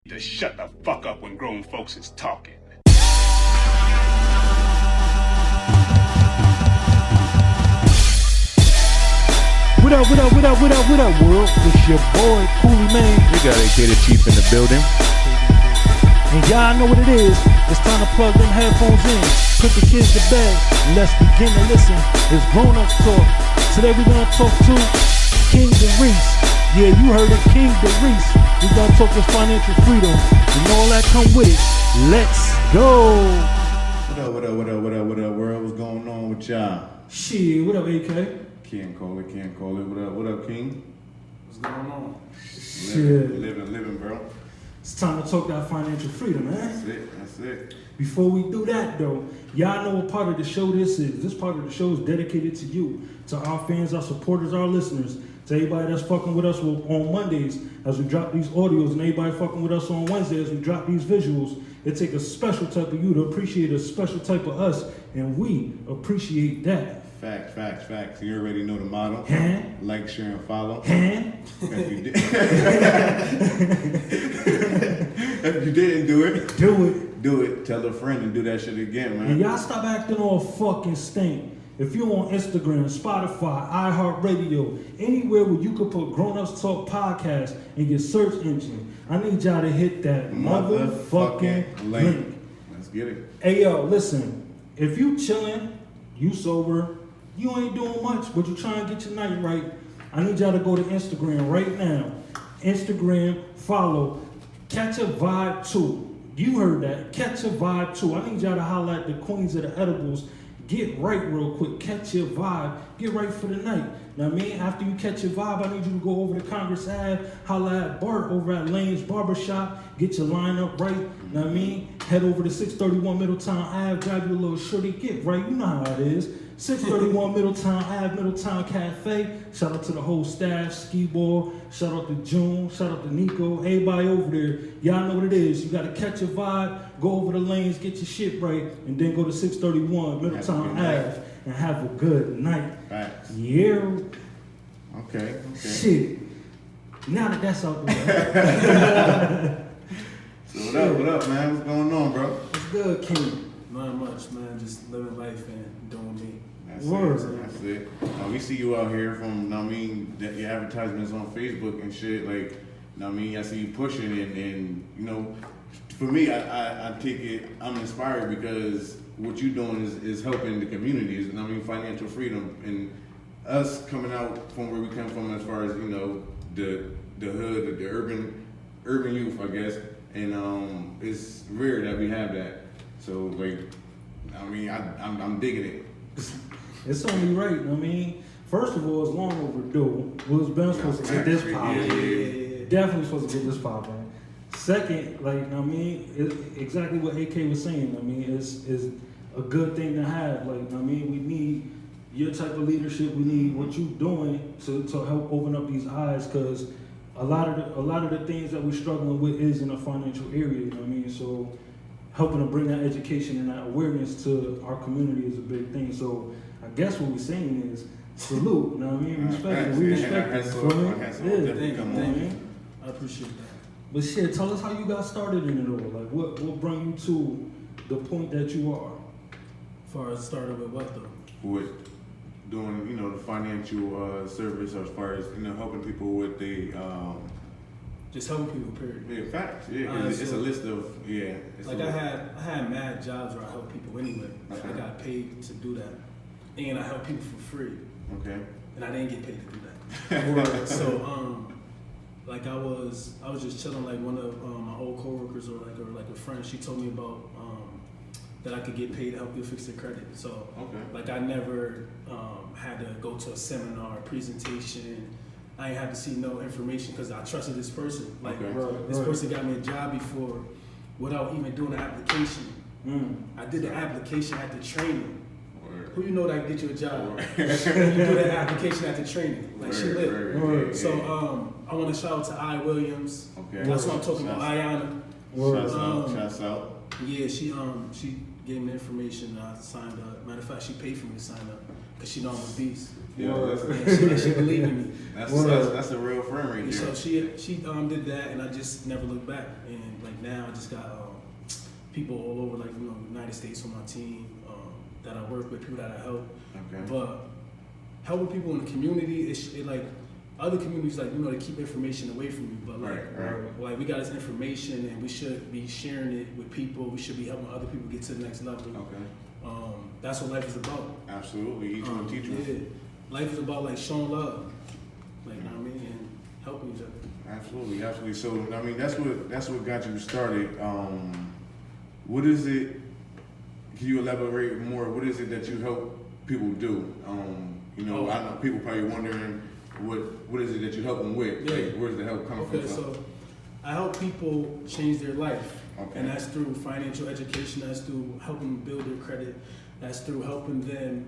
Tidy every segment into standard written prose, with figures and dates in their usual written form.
To shut the fuck up when grown folks is talking. What up, world? It's your boy, Coolie, man. You got AK the Chief in the building. And y'all know what it is. It's time to plug them headphones in, put the kids to bed, and let's begin to listen. It's GrownUpsTalk. Today we're gonna talk to King Darice. Yeah, you heard it, King Darice. We're gonna talk this financial freedom and all that come with it. Let's go. What up, world? What's going on with y'all? Shit, what up, AK? Can't call it. What up, King? What's going on? Shit. Living, bro. It's time to talk that financial freedom, man. That's it. Before we do that, though, y'all know what part of the show this is. This part of the show is dedicated to you, to our fans, our supporters, our listeners, to everybody that's fucking with us on Mondays as we drop these audios, and everybody fucking with us on Wednesdays as we drop these visuals. It takes a special type of you to appreciate a special type of us, and we appreciate that. Facts. You already know the motto. Like, share, and follow. If you didn't do it. Tell a friend and do that shit again, man. And y'all stop acting all fucking stink. If you're on Instagram, Spotify, iHeartRadio, anywhere where you could put GrownUpsTalk podcast in your search engine, I need y'all to hit that motherfucking link. Let's get it. Hey, yo, listen. If you chilling, you sober, you ain't doing much, but you trying to get your night right, I need y'all to go to Instagram right now. Instagram, follow Catch a Vibe 2. You heard that. Catch a Vibe 2. I need y'all to holler at the queens of the edibles. Get right real quick. Catch your vibe. Get right for the night. Now, after you catch your vibe, I need you to go over to Congress Ave, holler at Bart over at Lane's Barbershop, get your line up right. Now, head over to 631 Middletown Ave, grab your little shorty, get right. You know how it is. 631 Middletown Ave, Middletown Cafe. Shout out to the whole staff, Ski Ball. Shout out to June. Shout out to Nico. Everybody over there. Y'all know what it is. You got to catch your vibe, go over the lanes, get your shit right, and then go to 631 Middletown Ave and have a good night. Facts. Yeah. Okay. Shit. Now that that's out there. So what up, man? What's going on, bro? What's good, King? Not much, man. Just living life and doing me. That's it. We see you out here from, your advertisements on Facebook and shit. Like, I see you pushing it, and for me, I take it, I'm inspired because what you're doing is helping the communities, financial freedom, and us coming out from where we come from as far as, the hood, the urban youth, I guess, and it's rare that we have that. So, I'm digging it. It's only right. First of all, it's long overdue. Was Ben supposed to get this pop? Yeah. Definitely supposed to get this pop, man. Second, it's exactly what AK was saying. It's a good thing to have. We need your type of leadership. We need what you're doing to help open up these eyes, because a lot of the things that we're struggling with is in the financial area. So helping to bring that education and that awareness to our community is a big thing. So I guess what we're saying is salute. Respect it. We respect it. Thank you. I appreciate that. But shit, tell us how you got started in it all. What brought you to the point that you are? As far as started with what though? With doing, the financial service, as far as, helping people with the just helping people, period. Yeah, facts. Yeah, it's a list of I had mad jobs where I helped people anyway. Okay. I got paid to do that, and I helped people for free. Okay. And I didn't get paid to do that. So I was just chilling, like one of my old coworkers or a friend. She told me about that I could get paid to help you fix your credit. So I never had to go to a seminar, presentation. I ain't had to see no information because I trusted this person. This person got me a job before without even doing the application. I did the application at the training. Who you know that get you a job? You do that application at the training. She lit. So I want to shout out to I. Williams. Okay. That's what I'm talking about. Ayana. Shouts out. Yeah, she gave me the information. I signed up. Matter of fact, she paid for me to sign up because she know I'm a beast. Yeah, And she believed in me. That's a real friend right And there. so she did that, and I just never looked back. And like now, I just got people all over, like United States on my team that I work with, people that I help. Okay. But helping people in the community, it like other communities, like they keep information away from you. But like we got this information, and we should be sharing it with people. We should be helping other people get to the next level. Okay. That's what life is about. Absolutely. Each one teach one. Yeah. Life is about like showing love, like and helping each other. Absolutely. So that's what got you started. What is it? Can you elaborate more? What is it that you help people do? I know people probably wondering what is it that you help them with? Yeah. Like, where's the help come from? Okay, so I help people change their life, and that's through financial education. That's through helping them build their credit. That's through helping them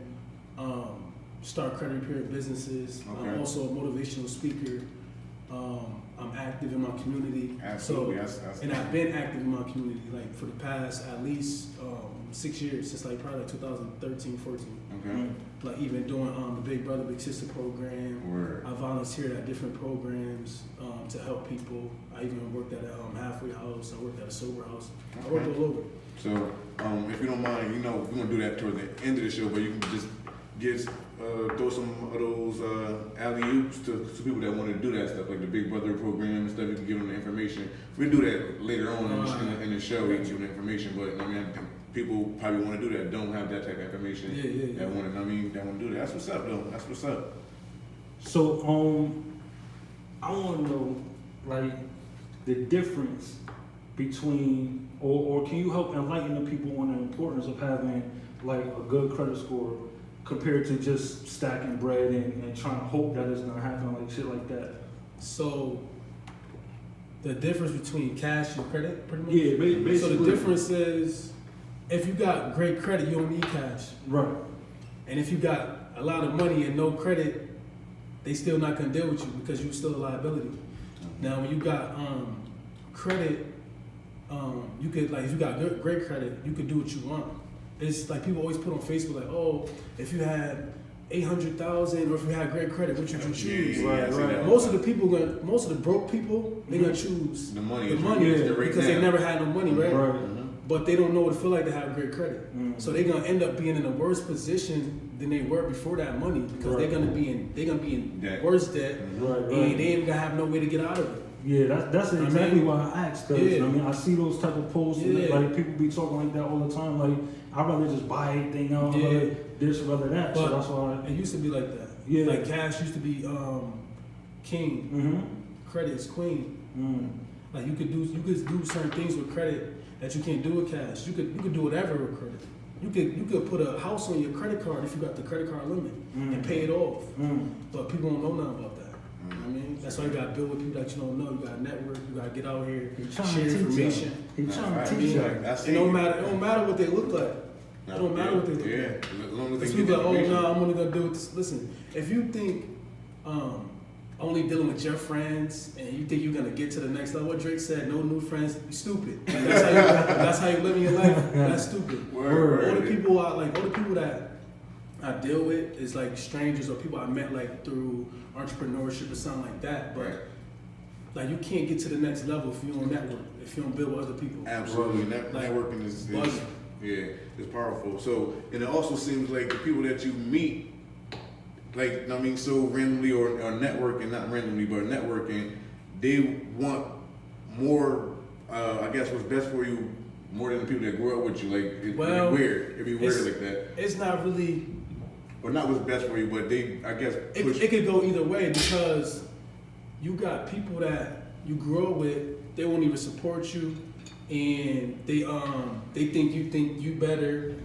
start credit repair businesses. Okay. I'm also a motivational speaker. I'm active in my community. Absolutely. And I've been active in my community like for the past at least 6 years, since like probably 2013, 14. Okay. Like even doing the Big Brother, Big Sister program. Word. I volunteered at different programs to help people. I even worked at a halfway house. I worked at a sober house. I worked all over. So, if you don't mind, we're gonna do that toward the end of the show, but you can just throw some of those alley-oops to people that want to do that stuff, like the Big Brother program and stuff. You can give them the information. We'll do that later on in the show. We can give them the information, but I think people probably want to do that. Don't have that type of information. Yeah. That want to do that. That's what's up, though. That's what's up. So, I want to know, like, the difference between, or can you help enlighten the people on the importance of having, like, a good credit score compared to just stacking bread and trying to hope that it's going to happen, like shit like that? So, the difference between cash and credit, pretty much? Yeah, basically. So the difference is, if you got great credit, you don't need cash. Right. And if you got a lot of money and no credit, they still not gonna deal with you because you're still a liability. Now, when you got credit, you could, like, if you got great credit, you could do what you want. It's like people always put on Facebook, like, oh, if you had 800,000 or if you had great credit, what would you choose? Right. Most of the broke people, they're gonna choose The money because they never had no money, right? Right. But they don't know what it feel like to have great credit. So they're gonna end up being in a worse position than they were before that money because they're gonna be in Debt. worse debt, and they ain't gonna have no way to get out of it. Yeah, that's exactly why I asked. Cause I see those type of posts, and like people be talking like that all the time. Like, I'd rather just buy anything else, rather this, rather that. So that's why it used to be like that. Yeah. Like cash used to be king, credit is queen. Like you could do certain things with credit that you can't do with cash. You could do whatever with credit. You could put a house on your credit card if you got the credit card limit and pay it off. But people don't know nothing about that. You know what I mean? That's why you gotta build with people that you don't know. You gotta network. You gotta get out here, share information. He's trying to teach you. It don't matter what they look like. It don't matter what they look like. As long as It's they people get like, the oh information. no, I'm only gonna do this. Listen, if you think only dealing with your friends and you think you're gonna get to the next level, what Drake said, no new friends, you stupid. That's how you living your life. That's stupid. Word. All the people that I deal with is like strangers or people I met like through entrepreneurship or something like that. But like you can't get to the next level if you don't network, if you don't build with other people. Absolutely. Networking is it's powerful. So, and it also seems like the people that you meet, like, so randomly or networking, not randomly, but networking, they want more, I guess, what's best for you more than the people that grew up with you. Like, it'd be weird like that. It's not really... Or not what's best for you, but they, I guess, push. It could go either way because you got people that you grew up with, they won't even support you, and they think you better,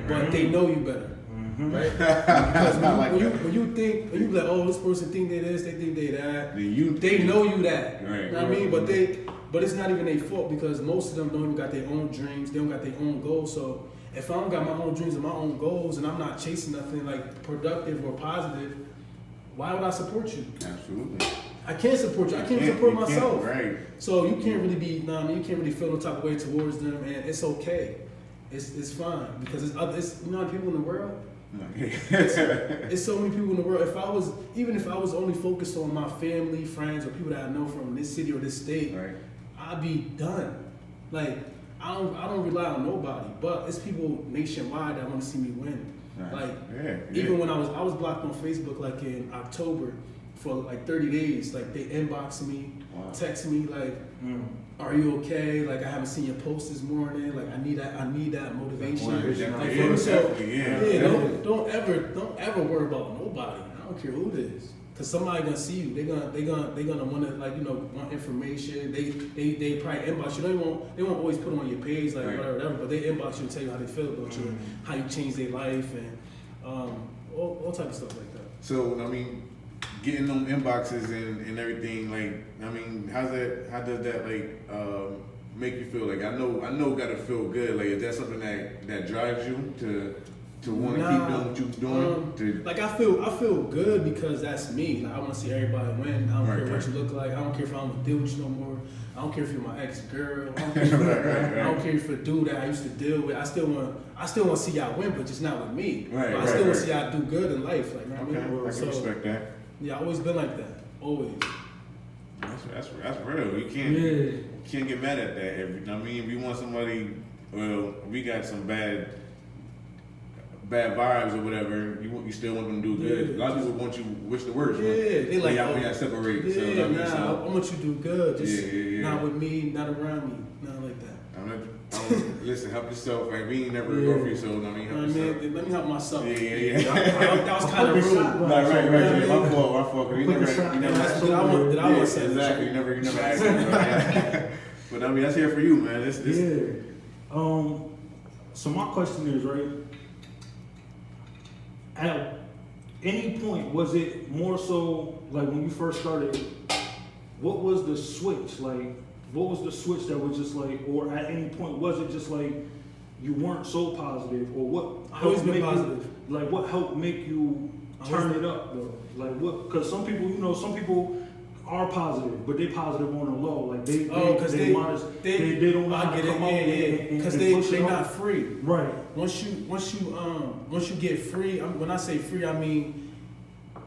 but they know you better, right? Because when you be like, oh, this person think they this, they think they that, they know you that, right? You know what I mean? But it's not even their fault because most of them don't even got their own dreams, they don't got their own goals. So if I don't got my own dreams and my own goals, and I'm not chasing nothing like productive or positive, why would I support you? Absolutely. I can't support you. I can't support myself. Right. So you can't really be. You can't really feel no type of way towards them, and it's okay. It's fine because it's people in the world. It's so many people in the world. Even if I was only focused on my family, friends, or people that I know from this city or this state, Right. I'd be done. Like I don't rely on nobody, but it's people nationwide that want to see me win. Nice. Like Yeah. even when I was blocked on Facebook like in October for like 30 days. Like they inbox me, Wow. text me like, "Are you okay? Like I haven't seen your post this morning. Like I need that motivation." Don't ever worry about nobody. I don't care who it is. Cause somebody gonna see you. They gonna wanna want information. They probably inbox you. They won't always put them on your page like whatever. But they inbox you and tell you how they feel about you, how you changed their life, and all type of stuff like that. So I mean, getting them inboxes and everything, like I mean, how does that like make you feel? Like I know gotta feel good. Like is that something that drives you to want to keep doing what you're doing? Like I feel good because that's me. Like I want to see everybody win. I don't care what you look like. I don't care if I don't deal with you no more. I don't care if you're my ex-girl. I don't care if you're a dude that I used to deal with. I still want to see y'all win, but just not with me. I still want to see y'all do good in life. Like, you know what I mean? I can respect that. Yeah, I always been like that. Always. That's real. You can't get mad at that. I mean, if you want somebody, well, we got some bad vibes or whatever, you still want them to do good. A lot of people want you wish the worst. They like y'all separate. Yeah, I want you to do good. Just not with me, not around me, not like that. Listen, help yourself. Like we ain't never go for you, so I mean, help yourself. Let me help myself. Yeah. That was kind of rude. Right. My fault. You never Did I want to say exactly. You never asked me. But I mean, that's here for you, man. So my question is, right? At any point, was it more so like when you first started? What was the switch? Like, what was the switch that was just like, or at any point was it just like you weren't so positive, or what? Always been positive. What helped make you turn it up though? Like what? Because some people are positive, but they positive on the low. Like they don't want to come out because they're not free. Right. Once you get free, when I say free, I mean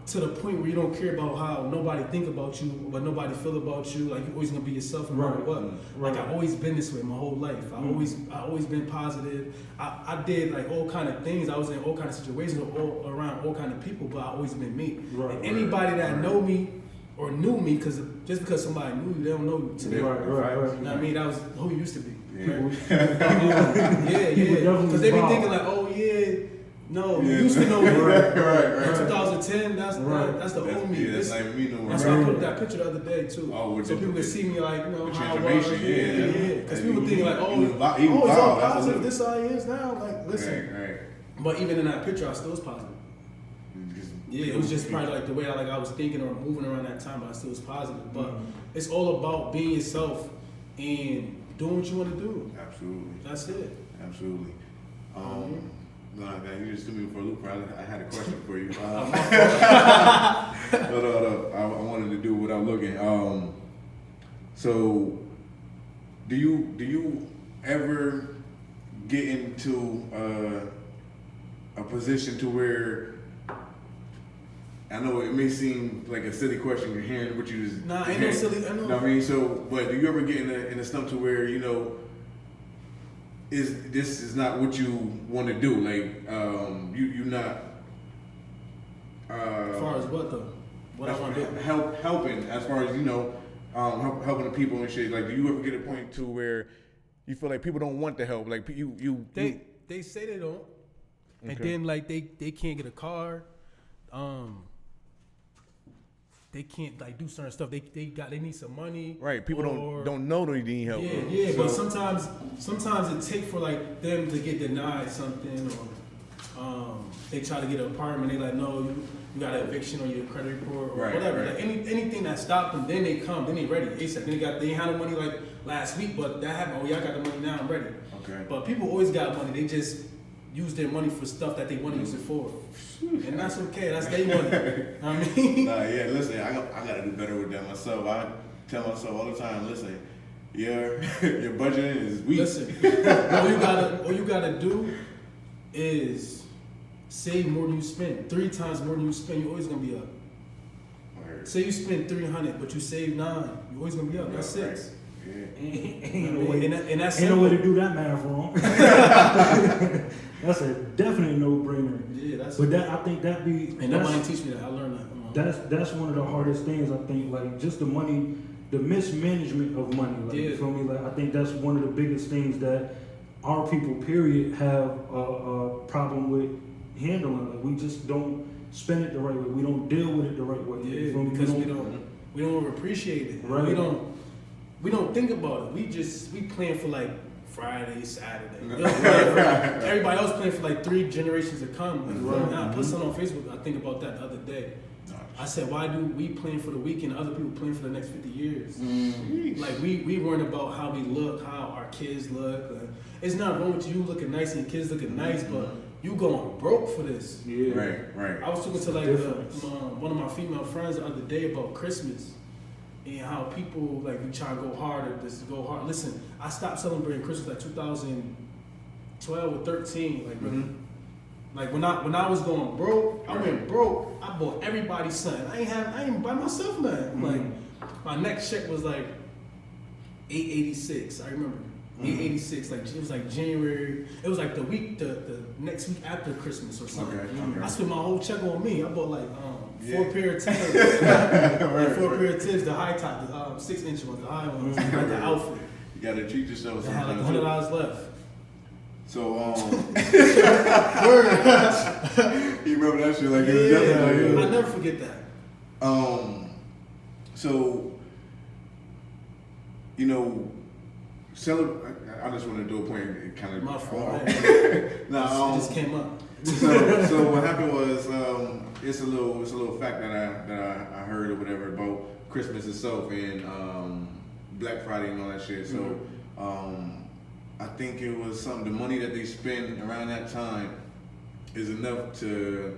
to the point where you don't care about how nobody think about you, what nobody feel about you. Like you're always gonna be yourself no matter what. Like I've always been this way my whole life. I always been positive. I did like all kind of things. I was in all kind of situations around all kind of people, but I always been me. And anybody that know me or knew me, just because somebody knew you, they don't know you today. Right. You know what I mean? That was who you used to be. Yeah. Because they be thinking like, oh yeah, no, you used to know me. Right. 2010, that's the old me. That's not me no more. That's why I put that picture the other day too. So people could see me like, how I was. Because people thinking like, he's all positive. This how he is now. Like, listen. Right. But even in that picture, I still was positive. Yeah, it was just probably like the way I was thinking or moving around that time, but I still was positive. But it's all about being yourself and doing what you want to do. Absolutely. That's it. Absolutely. No, you just threw me for a loop. I had a question for you. I wanted to do without looking. So, do you ever get into a position to where, I know it may seem like a silly question, you're hearing what you just... Nah, ain't no silly, I know. What I mean? So, but do you ever get in a stump to where, this is not what you want to do? Like, you not... as far as what though? What I want to do? Helping, as far as, helping the people and shit. Like, do you ever get a point to where you feel like people don't want the help? Like, They say they don't. And then, like, they can't get a car. They can't like do certain stuff. They need some money. Right. People don't know they need help. Yeah. So, but sometimes it takes for like them to get denied something, or they try to get an apartment. They like, no, you got an eviction on your credit report or whatever. Like anything that stopped them, then they come, then they ready. ASAP. Then they had the money like last week, but that happened. Oh, y'all got the money now. I'm ready. Okay. But people always got money. They just use their money for stuff that they want to use it for. And that's okay. That's their money. I mean. Listen, I gotta do better with that myself. I tell myself all the time, listen, your budgeting is weak. Listen, all you gotta do is Save more than you spend. 3 times more than you spend, you're always gonna be up. Word. Say you spend 300, but you save 9, you're always gonna be up. That's 6. Right. Yeah. Ain't no way, And that's ain't no way simple. to do that math wrong. That's a definite no-brainer. Yeah, that's. But that I think that be And nobody teach me that. I learned that. that's one of the hardest things. I think like just the money, the mismanagement of money. Like, Yeah. You feel me? Like I think that's one of the biggest things that our people, period, have a problem with handling. Like we just don't spend it the right way. We don't deal with it the right way. You Yeah, feel me? because we don't appreciate it. Right. We don't think about it. We plan for like Friday, Saturday. No. Everybody else plan for like 3 generations to come. Like, Right. now, I put something on Facebook. I think about that the other day. I said, why do we plan for the weekend? Other people plan for the next 50 years. Like we weren't about how we look, how our kids look. It's not wrong with you looking nice and your kids looking nice, but you going broke for this. Yeah. Right. I was talking to like Difference. one of my female friends the other day about Christmas and how people like we try to go harder, just go hard. Listen, I stopped celebrating Christmas like 2012 or 13. Like, like when I was going broke, I went broke. I bought everybody something. I ain't buy myself nothing. I'm like, my next check was like $886. I remember. $886, like it was like January. It was like the next week after Christmas or something. Okay. I spent my whole check on me. I bought like 4 Yeah. pair of Timbs, like 4 pair of Timbs, the high top, the 6-inch ones, the high ones, like the outfit. You gotta treat yourself I had like sometimes. $100 left. So you remember that shit like it was yesterday. I never forget that. So you know, I just want to do a point and kind of. My fault. It Just came up. So what happened was it's a little fact that I heard or whatever about Christmas itself and Black Friday and all that shit. So I think it was something. The money that they spend around that time is enough to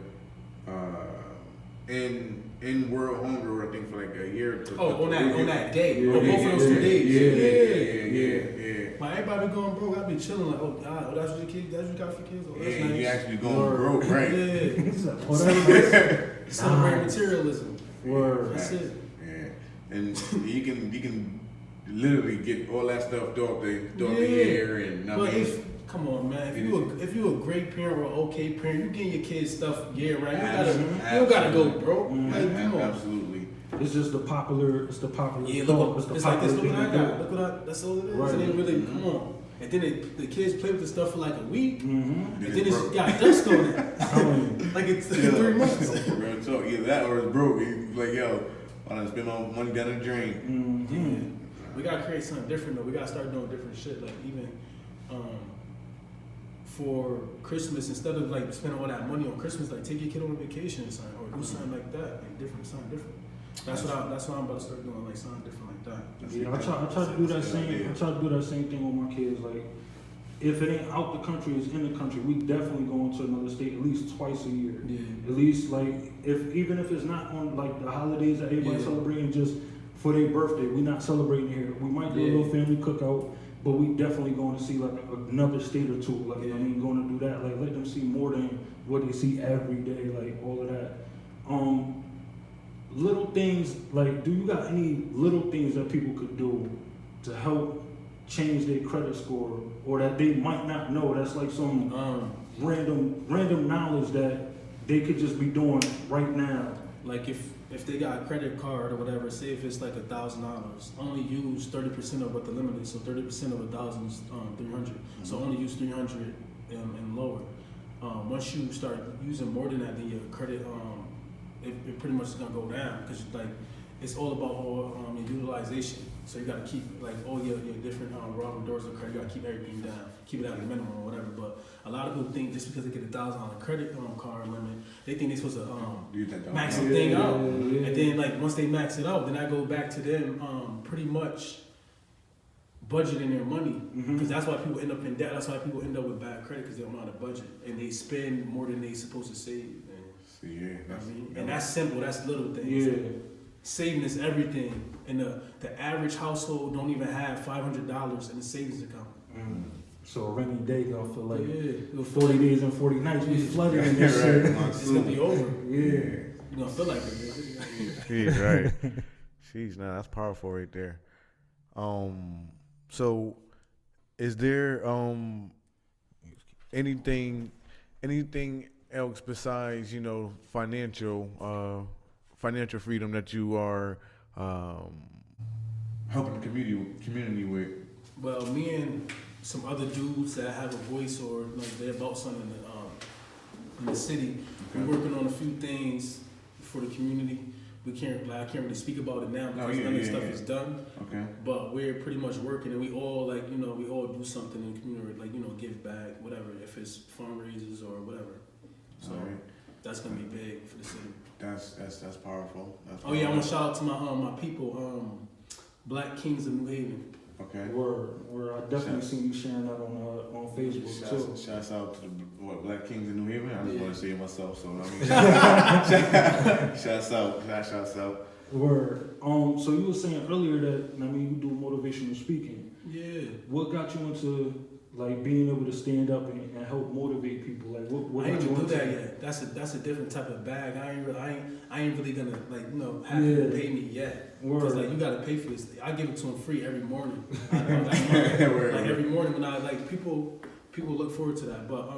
end world hunger. I think for like a year. On that day. Yeah. Both of those 2 days. Yeah. Like everybody going broke, I be chilling like, oh God, that's what you got for kids. Oh, that's Yeah, nice. you actually going broke, right? Yeah. Oh, that's nice. Celebrate Nice. materialism. Word. That's it. Yeah, and you can literally get all that stuff throughout the year, and I But mean, come on, man, if you a great parent or okay parent, you getting your kids stuff year round. You don't gotta go broke. Like, come on. absolutely. It's just the popular. It's the popular. Yeah, thought. look, the it's like this. popular Look what I thing to got. Look what I. That's all it is. Right. And then really, come on. And then the kids play with the stuff for like a week, do. and then it's it's broke. got dust on it. Mhm. Like it's 3 months. Real talk, either that or it's broke. It's like, yo, I done spend my money down the drain. Mhm. We gotta create something different though. We gotta start doing different shit. Like even for Christmas, instead of like spending all that money on Christmas, like take your kid on a vacation or something, or do something like that, like something different. That's what I'm about to start doing, like something different like that. Yeah, I try to do that same. I try to do that same thing with my kids. Like, if it ain't out the country, it's in the country. We definitely going to another state at least twice a year. Yeah. At least like even if it's not on like the holidays that everybody celebrating, just for their birthday, we not celebrating here. We might do a little family cookout, but we definitely going to see like another state or two. Like I mean, going to do that. Like let them see more than what they see every day. Like all of that. Little things like, do you got any little things that people could do to help change their credit score, or that they might not know? That's like some random knowledge that they could just be doing right now. Like if they got a credit card or whatever, say if it's like $1,000, only use 30% of what the limit is. So 30% of 1,000 is 300. So only use 300 and lower. Once you start using more than that, then your credit it pretty much is gonna go down, because like it's all about your utilization. So you gotta keep like all your different revolving doors of credit. You gotta keep everything down, keep it at the minimum or whatever. But a lot of people think just because they get $1,000 credit card limit, they think they're supposed to max the thing out. And then like once they max it out, then I go back to them pretty much budgeting their money, because that's why people end up in debt. That's why people end up with bad credit, because they don't know how to budget and they spend more than they supposed to save. And that's simple. That's little things. Yeah. Saving is everything, and the average household don't even have $500 in the savings account. So a rainy day gonna feel like Yeah. 40 days and 40 nights. We flooded in this Right. shit. It's gonna be over. Yeah. You're gonna feel like it. Yeah, right. Sheesh, nah, that's powerful right there. So is there anything else besides, you know, financial freedom that you are helping the community with? Well, me and some other dudes that have a voice or like they're about something in the city, we're working on a few things for the community. I can't really speak about it now because none of the stuff is done. Okay. But we're pretty much working, and we all we all do something in the community, like give back, whatever, if it's fundraisers or whatever. So that's gonna be big for the city. That's powerful. Oh yeah, I want to shout out to my people, Black Kings of New Haven. Okay. Where I definitely seen you sharing that on Facebook too. Shouts out to the Black Kings in New Haven. I just want to say it myself, so I mean, shouts out. Word. So you were saying earlier that you do motivational speaking. Yeah. What got you into like being able to stand up and help motivate people? Like what I ain't got you even do into that yet. That's a different type of bag. I ain't really gonna have people pay me yet. Because you gotta pay for this. I give it to them free every morning. Every morning when people look forward to that. But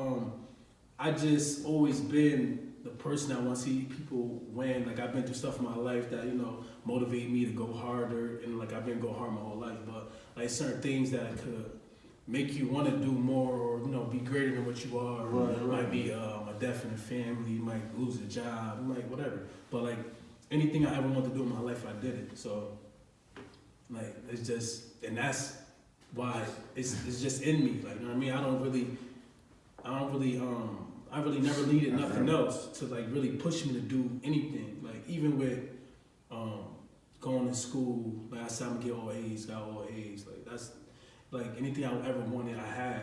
I just always been the person that want to see people win. Like I've been through stuff in my life that motivate me to go harder, and I've been going hard my whole life. But like certain things that could make you want to do more, or be greater than what you are. Right. Might be a death in the family, you might lose a job, whatever. But anything I ever wanted to do in my life, I did it. So it's just, and that's why it's just in me. You know what I mean? I really never needed nothing else to really push me to do anything. Even with going to school, I said I'm gonna get all A's, got all A's. That's anything I ever wanted, I had.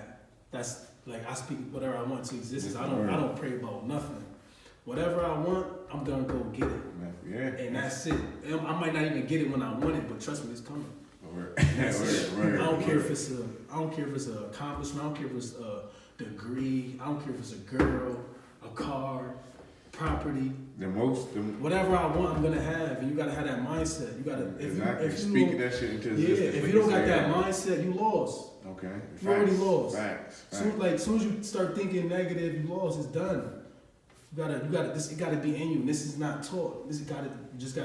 That's I speak whatever I want to existence. I don't pray about nothing. Whatever I want, I'm gonna go get it. Yeah. And that's it. I might not even get it when I want it, but trust me, it's coming. I don't care if it's an accomplishment. I don't care if it's a degree. I don't care if it's a girl, a car, property. Whatever I want, I'm gonna have. And you gotta have that mindset. You gotta if you speaking that shit into existence. If you don't got that mindset, you lost. Okay. You already lost. Facts. Soon as you start thinking negative, you lost. It's done. You gotta. It gotta be in you. And this is not taught. Just gotta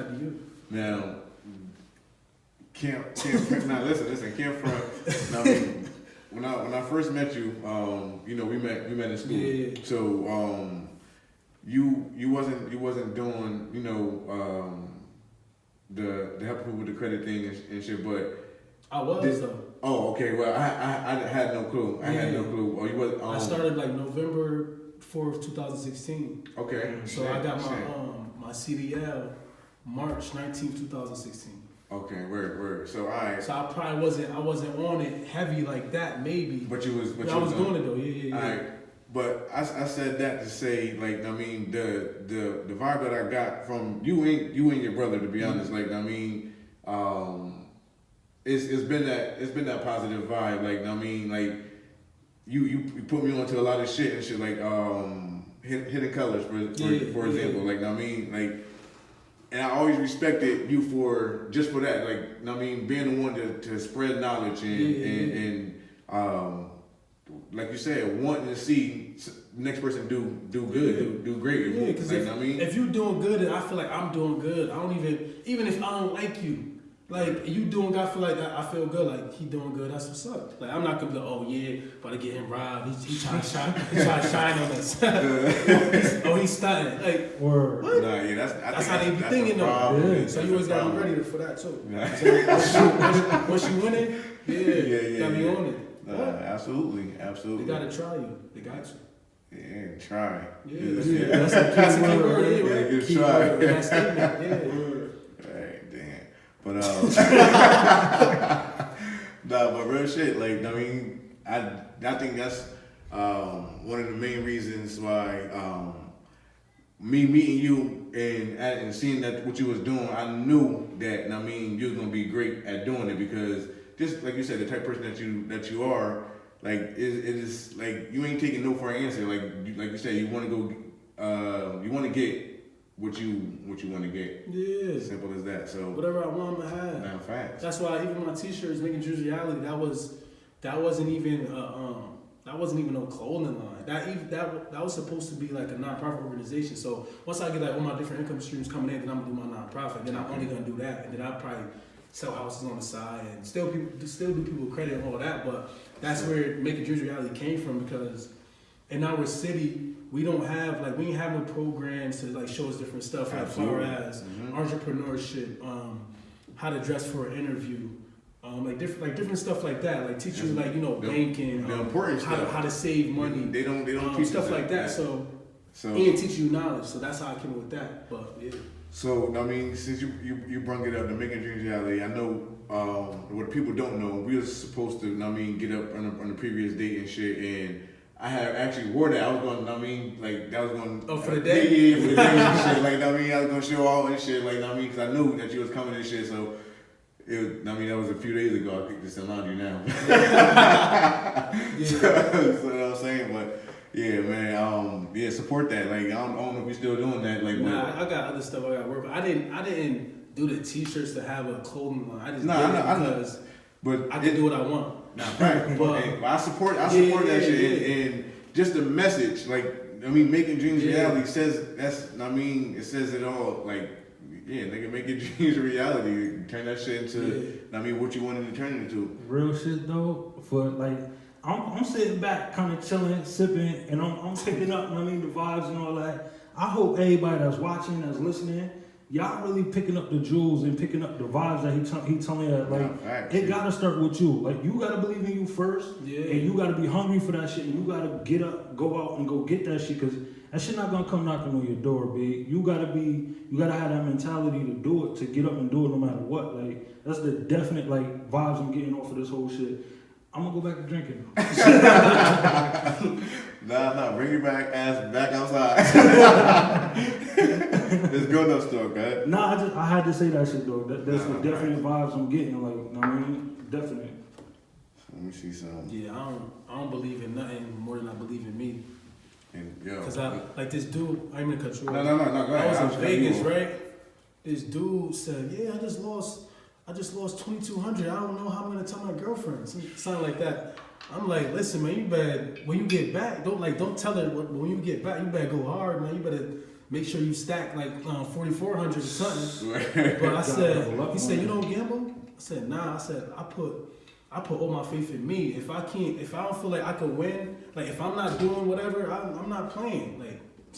be you. Now, now listen, Camp Front. Now, when I first met you, we met in school. Yeah. So, you wasn't doing, the helping people with the credit thing and shit, but I was though. Oh, okay. Well, I had no clue. I had no clue. Oh, you was. I started November 4th, 2016. Okay. So I got my CDL March 19th, 2016. Okay, word. So I probably wasn't on it heavy like that, maybe. But you was. I was doing it though. Yeah. All right. But I said that to say, the vibe that I got from you and your brother, to be honest, it's been that positive vibe, you put me onto a lot of shit and shit, Hidden Colors, for example, and I always respected you for that, being the one to spread knowledge and like you said, wanting to see the next person do good, do great. Yeah, because if you're doing good and I feel like I'm doing good, I don't even if I don't like you, you doing good, I feel like I feel good, he doing good, that's what's up. I'm not gonna be oh yeah, about to get him robbed, he trying to shine on us. He's stunting. Word. What? Nah, yeah, that's how they be thinking though. Yeah. So you always gotta be ready for that too. Nah. So once you win it, you gotta be on it. Absolutely. They gotta try you. They got you. Yeah, try. Yeah. That's the key word. Yeah, good try. That statement. Yeah. Right, damn. But but real shit. I think that's one of the main reasons why me meeting you and seeing that what you was doing, I knew that you was gonna be great at doing it, because just like you said, the type of person that you are, like it is like you ain't taking no for an answer. Like you said, you want to go, you want to get what you want to get. Yeah. Simple as that. So whatever I want, I'm gonna have. Nah, facts. That's why even my T-shirts, making dreams reality. That wasn't even no clothing line. That was supposed to be like a nonprofit organization. So once I get like all my different income streams coming in, then I'm gonna do my nonprofit. Then I'm only gonna do that, and then I'll probably sell houses on the side and still do people credit and all that. But that's where making dreams reality came from, because in our city we ain't have no programs to like show us different stuff as far as entrepreneurship, how to dress for an interview. Like different stuff like that, like teach you banking, the important stuff, how to save money. They don't teach stuff like that. So and teach you knowledge. So that's how I came up with that. But yeah. So I mean, since you brought it up, the making dreams reality, I know what people don't know. We were supposed to, get up on the previous date and shit, and I had actually wore that. I was going, that was going. Oh, for the day. Yeah, for the day and shit. I was gonna show all and shit. Because I knew that you was coming and shit. So. That was a few days ago. I picked this in laundry now. So that's what I'm saying, but yeah, man. Support that. Like I don't know if you're still doing that. Like, nah, I got other stuff I got to work. But I didn't do the T-shirts to have a clothing line. I just did it because but I can do what I want. Nah, right. But I support that shit, and just the message. Making dreams reality says it says it all. Like. Yeah, nigga, make your dreams a reality. Turn that shit into, what you wanted to turn it into. Real shit though, I'm sitting back, kind of chilling, sipping, and I'm picking up, the vibes and all that. I hope everybody that's watching, that's listening, y'all really picking up the jewels and picking up the vibes that he telling you. It gotta start with you. Like, you gotta believe in you first, and you gotta be hungry for that shit, and you gotta get up, go out and go get that shit, because that shit not gonna come knocking on your door, B. You gotta have that mentality to do it, to get up and do it no matter what. Like, that's the definite vibes I'm getting off of this whole shit. I'm gonna go back to drinking. Nah, bring your back ass back outside. It's GrownUpsTalk, right? Nah, I had to say that shit though. That's the definite vibes I'm getting. Definite. Let me see something. Yeah, I don't believe in nothing more than I believe in me. Because this dude, I'm in control. No, go ahead. I was in Vegas, right? This dude said, "Yeah, I just lost $2,200. I don't know how I'm gonna tell my girlfriend." Something like that. I'm like, listen, man, you better when you get back, don't tell her when you get back. You better go hard, man. You better make sure you stack 4,400 or something. But I said, he said, "You don't gamble?" I said, "Nah." I said, I put all my faith in me. If I don't feel like I could win, if I'm not doing whatever, I'm not playing.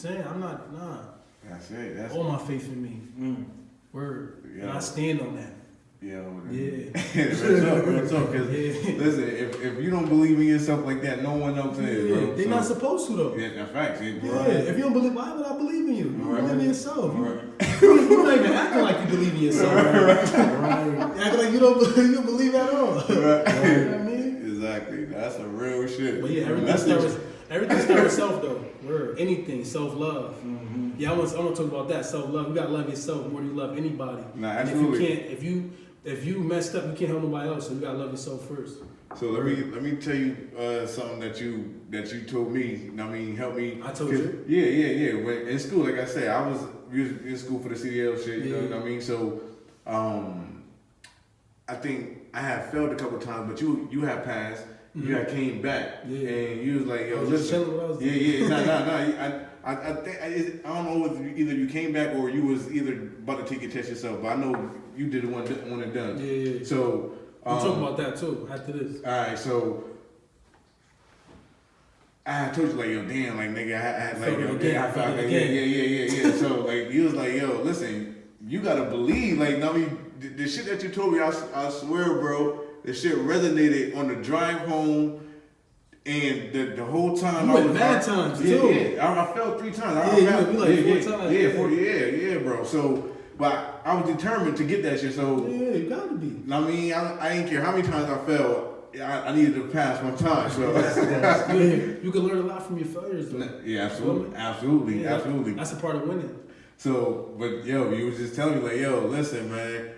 Nah. That's it. That's all my faith in me. Word. Yeah. And I stand on that. Yeah. Real talk. Because listen, if you don't believe in yourself like that, no one else is, bro. They're not supposed to though. Yeah, that's facts. If you don't believe, why would I believe in you? You believe in yourself. You're not even acting like you believe in yourself. Right? Acting like you don't believe at all. Right. You know what I mean? Exactly. That's a real shit. But yeah, everything starts with self though. Word. Anything, self-love. Mm-hmm. Yeah, I want to talk about that. Self-love. You gotta love yourself more than you love anybody. Nah, absolutely. And if you messed up, you can't help nobody else. So you gotta love yourself first. So let me tell you something that you told me. Help me. I told you. Yeah. When in school, like I said, I was in school for the CDL shit. You know what I mean? So, I think I have failed a couple of times, but you have passed. Mm-hmm. You had came back, and you was like, "Yo, listen." Nah. I think I don't know if either you came back or you was either about to take a test yourself, but I know you did the one and done. Yeah. So we'll talk about that too after this. All right, so I told you yo, damn, nigga, I felt yeah. So you was like, yo, listen, you gotta believe, the shit that you told me, I swear, bro, the shit resonated on the drive home. And the whole time you went bad times too. Yeah, I fell 3 times. You like 4 times. Yeah, bro. So, but I was determined to get that shit. So yeah, you gotta be. I didn't care how many times I fell. I needed to pass one time. So you can learn a lot from your failures, though. Yeah, absolutely. That's a part of winning. So, but you was just telling me yo, listen, man.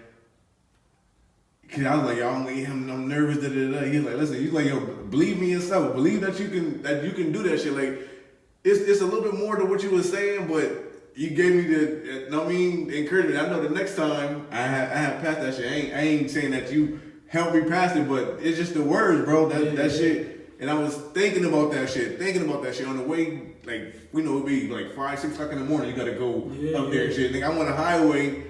Cause I was like, y'all, I'm nervous. Da, da, da. He's like, listen, he's like, yo, believe me yourself. Believe that you can do that shit. Like, it's a little bit more to what you were saying, but you gave me the, encouragement. I know the next time I have passed that shit. I ain't saying that you helped me pass it, but it's just the words, bro. That shit. And I was thinking about that shit on the way. Like, it'd be like 5, 6 o'clock in the morning. You gotta go up there and shit. Nigga, I'm on the highway.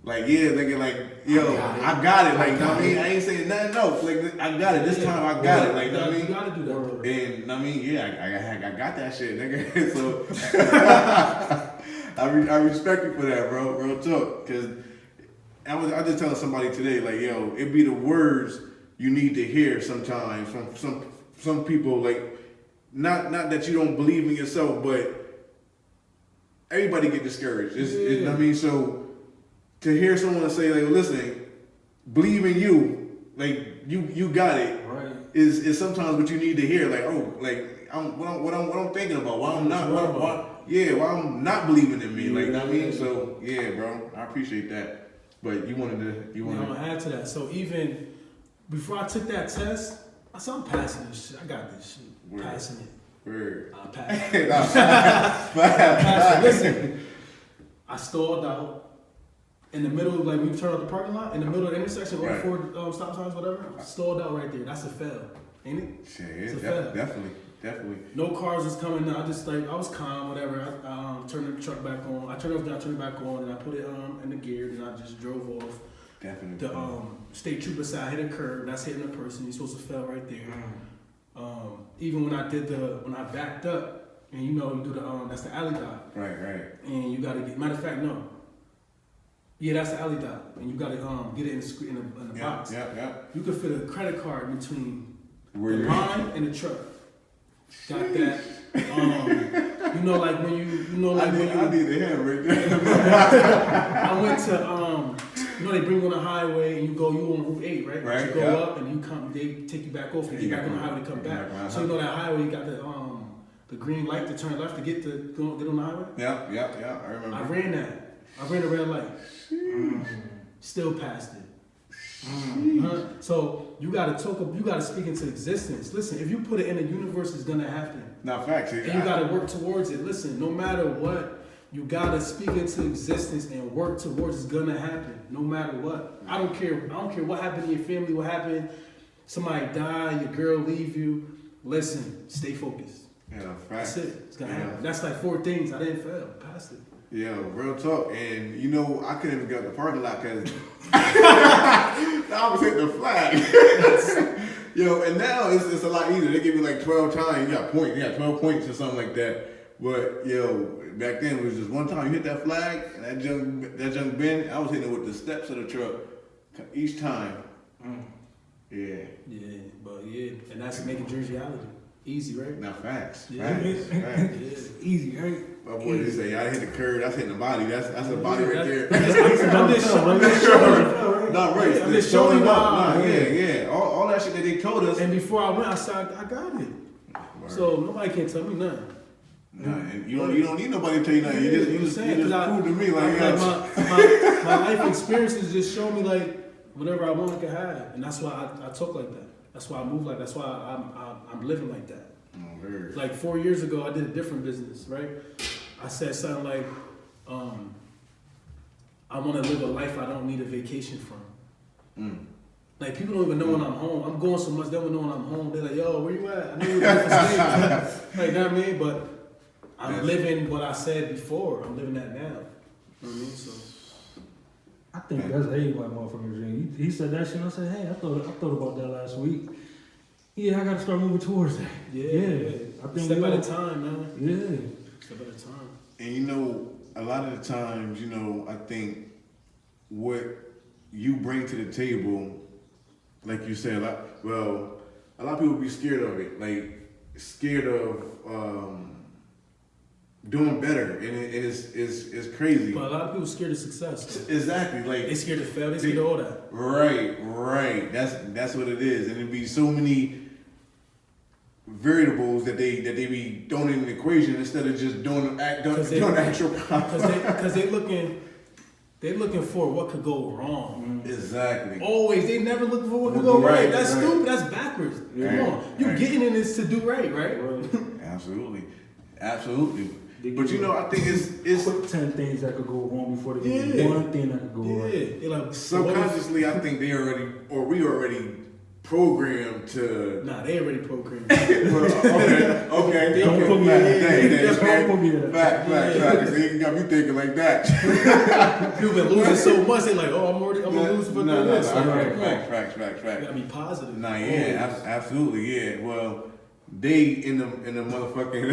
Like, nigga, like, yo, I got it. Like, I ain't saying nothing else. Like, I got it. This time I got it. Like, you gotta do that. And I got that shit, nigga. So I respect you for that, bro. Real talk. Cause I was just telling somebody today, like, yo, it be the words you need to hear sometimes from some people. Like, not that you don't believe in yourself, but everybody get discouraged. So to hear someone say, like, listen, believe in you, like, you got it, right, is sometimes what you need to hear. Like, oh, like, what I'm thinking about, why I'm not believing in me. Like, I mean, so yeah, bro, I appreciate that. But I'm gonna add to that. So even before I took that test, I said, I'm passing this shit. I got this shit. Word. Passing it. Word. I'm passing it. Listen, I stalled out. In the middle, like when you turn out the parking lot, in the middle of the intersection, right, before stop signs, whatever, I stalled out right there. That's a fail, ain't it? Shit, it's a fail. Definitely. No cars was coming. I just I was calm, whatever. I turned the truck back on. I turned it down, turned it back on, and I put it in the gear, and I just drove off. Definitely. The state trooper side hit a curb. That's hitting a person. You're supposed to fail right there. Even when I backed up, and you do the that's the alley dot. Right. And you got to get. Matter of fact, no. Yeah, that's the alley dot, and you gotta get it in the box. Yeah. You could fit a credit card between the Where line and the truck. Got that? Like when you, I need the hand right there. I went to they bring you on the highway and you on Route 8, right? Right. You go up and they take you back off and you get back on the highway to come back. So that highway, you got the green light to turn left to get on the highway. Yeah. I remember. I ran that. I ran a red light. Still passed it. So you gotta speak into existence. Listen, if you put it in the universe, it's gonna happen. Not facts. And you gotta work towards it. Listen, no matter what, you gotta speak into existence and work towards it's gonna happen. No matter what. I don't care what happened in your family, what happened, somebody died, your girl leave you. Listen, stay focused. Yeah, facts. That's it. It's gonna happen. That's like 4 things. I didn't fail. Passed it. Yeah, real talk. And I couldn't even get out the parking lot because I was hitting the flag. And now it's a lot easier. They give you like 12 times. You got points. You got 12 points or something like that. But back then it was just one time you hit that flag and that junk bend. I was hitting it with the steps of the truck each time. Yeah. Yeah, but and that's making Jerseyology easy, right? Now facts. Yeah. Facts. Easy, right? My boy just say, I hit the curve, that's hitting the body. That's a body right there. I'm just showing. Not right. I'm just showing you. Yeah. All that shit that they told us. And before I went, I said, I got it. Word. So nobody can tell me nothing. Nah, and you don't need nobody to tell you nothing. You just prove to me like my life experiences just show me like whatever I want I can have, and that's why I talk like that. That's why I move like that. That's why I'm living like that. Like 4 years ago, I did a different business, right? I said something like, I want to live a life I don't need a vacation from. Like people don't even know when I'm home. I'm going so much, they don't know when I'm home. They're like, yo, where you at? I know you're different states. Like, you know what I mean? But I'm living what I said before. I'm living that now. You know what I mean? So I think that's everybody motherfucking dream. He said that shit and I said, hey, I thought about that last week. Yeah, I gotta start moving towards that. Yeah. I think step at a time, man. Yeah. Step at a time. And a lot of the times, I think what you bring to the table, like you said, a lot of people be scared of it. Like scared of doing better, and it's crazy. But a lot of people scared of success. Exactly, like they scared to fail. They scared of all that. Right. That's what it is, and it'd be so many variables that they be throwing in the equation instead of just doing the actual problem. Because they looking. They're looking for what could go wrong. Exactly. Always. They never look for what could go right. That's right. stupid. That's backwards. Right. Come on. You're getting in this to do right? Absolutely. But you know, I think it's quick 10 things that could go wrong before they get one thing that could go right. Yeah. Like, subconsciously, I think we already programmed to. Nah, they already programmed. Okay. Don't put me in that. Fact. So you got me thinking like that. You've been losing so much. They're like, oh, I'm gonna lose for this. Facts. You gotta be positive. Nah, yeah, absolutely, yeah. Well, they in the motherfucking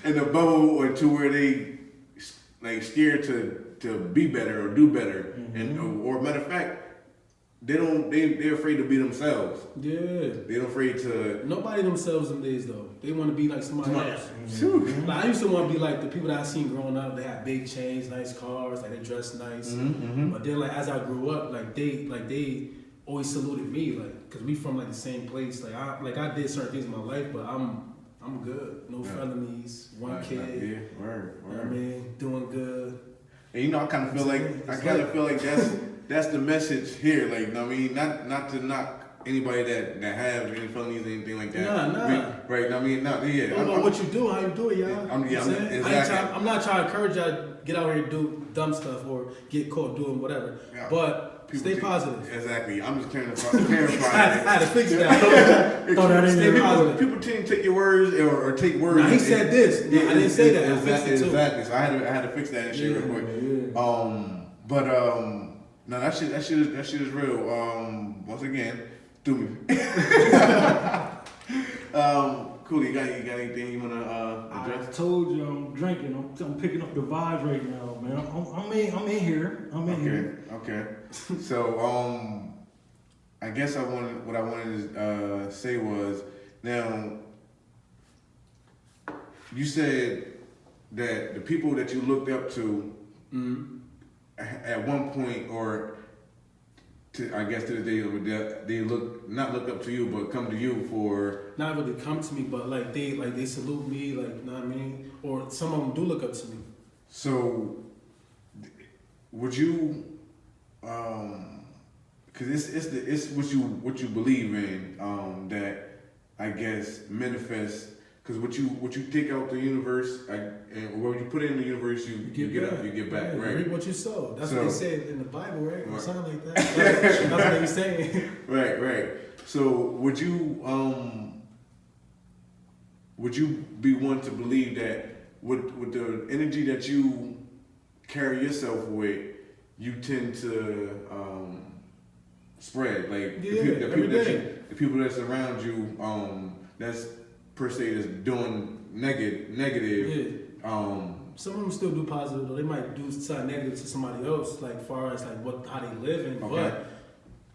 in the bubble or to where they like scared to be better or do better, and or matter of fact. They're afraid to be themselves. Yeah. They're afraid to. Nobody themselves them days though. They want to be like somebody else. Mm-hmm. Like, I used to want to be like the people that I seen growing up. They had big chains, nice cars, like they dress nice. But then like as I grew up, they always saluted me, like, cause we from like the same place. Like I did certain things in my life, but I'm good. No felonies, one kid. Yeah, word. You know what I mean, doing good. And you know, I kind of feel like that's the message here. Like, you know what I mean, not to knock anybody that have any felonies or anything like that. Nah. Right? I mean, not yeah. I don't know what you do, how you do it, y'all. I'm not trying to encourage y'all to get out here and do dumb stuff or get caught doing whatever. Yeah. But stay positive. Exactly. I'm just clarifying. I had to fix that. Stay positive. People tend to take your words or take words. Now, he said this. I didn't say that. Exactly. So I had to fix that and shit real quick. Yeah. No, that shit is real. Once again, threw me. Coolie, you got anything you wanna address? I told you I'm drinking. I'm picking up the vibes right now, man. I'm in here. Okay. So I guess what I wanted to say was, now you said that the people that you looked up to at one point, or I guess to the day of death, they not look up to you, but come to you for not really come to me, but like they salute me, like, you know what I mean? Or some of them do look up to me. So would you because it's what you believe in that I guess manifests. Because what you take out the universe, and what you put in the universe, you get back. Yeah, right. Reap what you sow. That's what they say in the Bible, right? It sound like that. That's what they saying. Right. So would you be one to believe that with the energy that you carry yourself with, you tend to spread, like the people that surround you, that's per se is doing negative. Some of them still do positive, though. They might do something negative to somebody else, like far as like how they living, but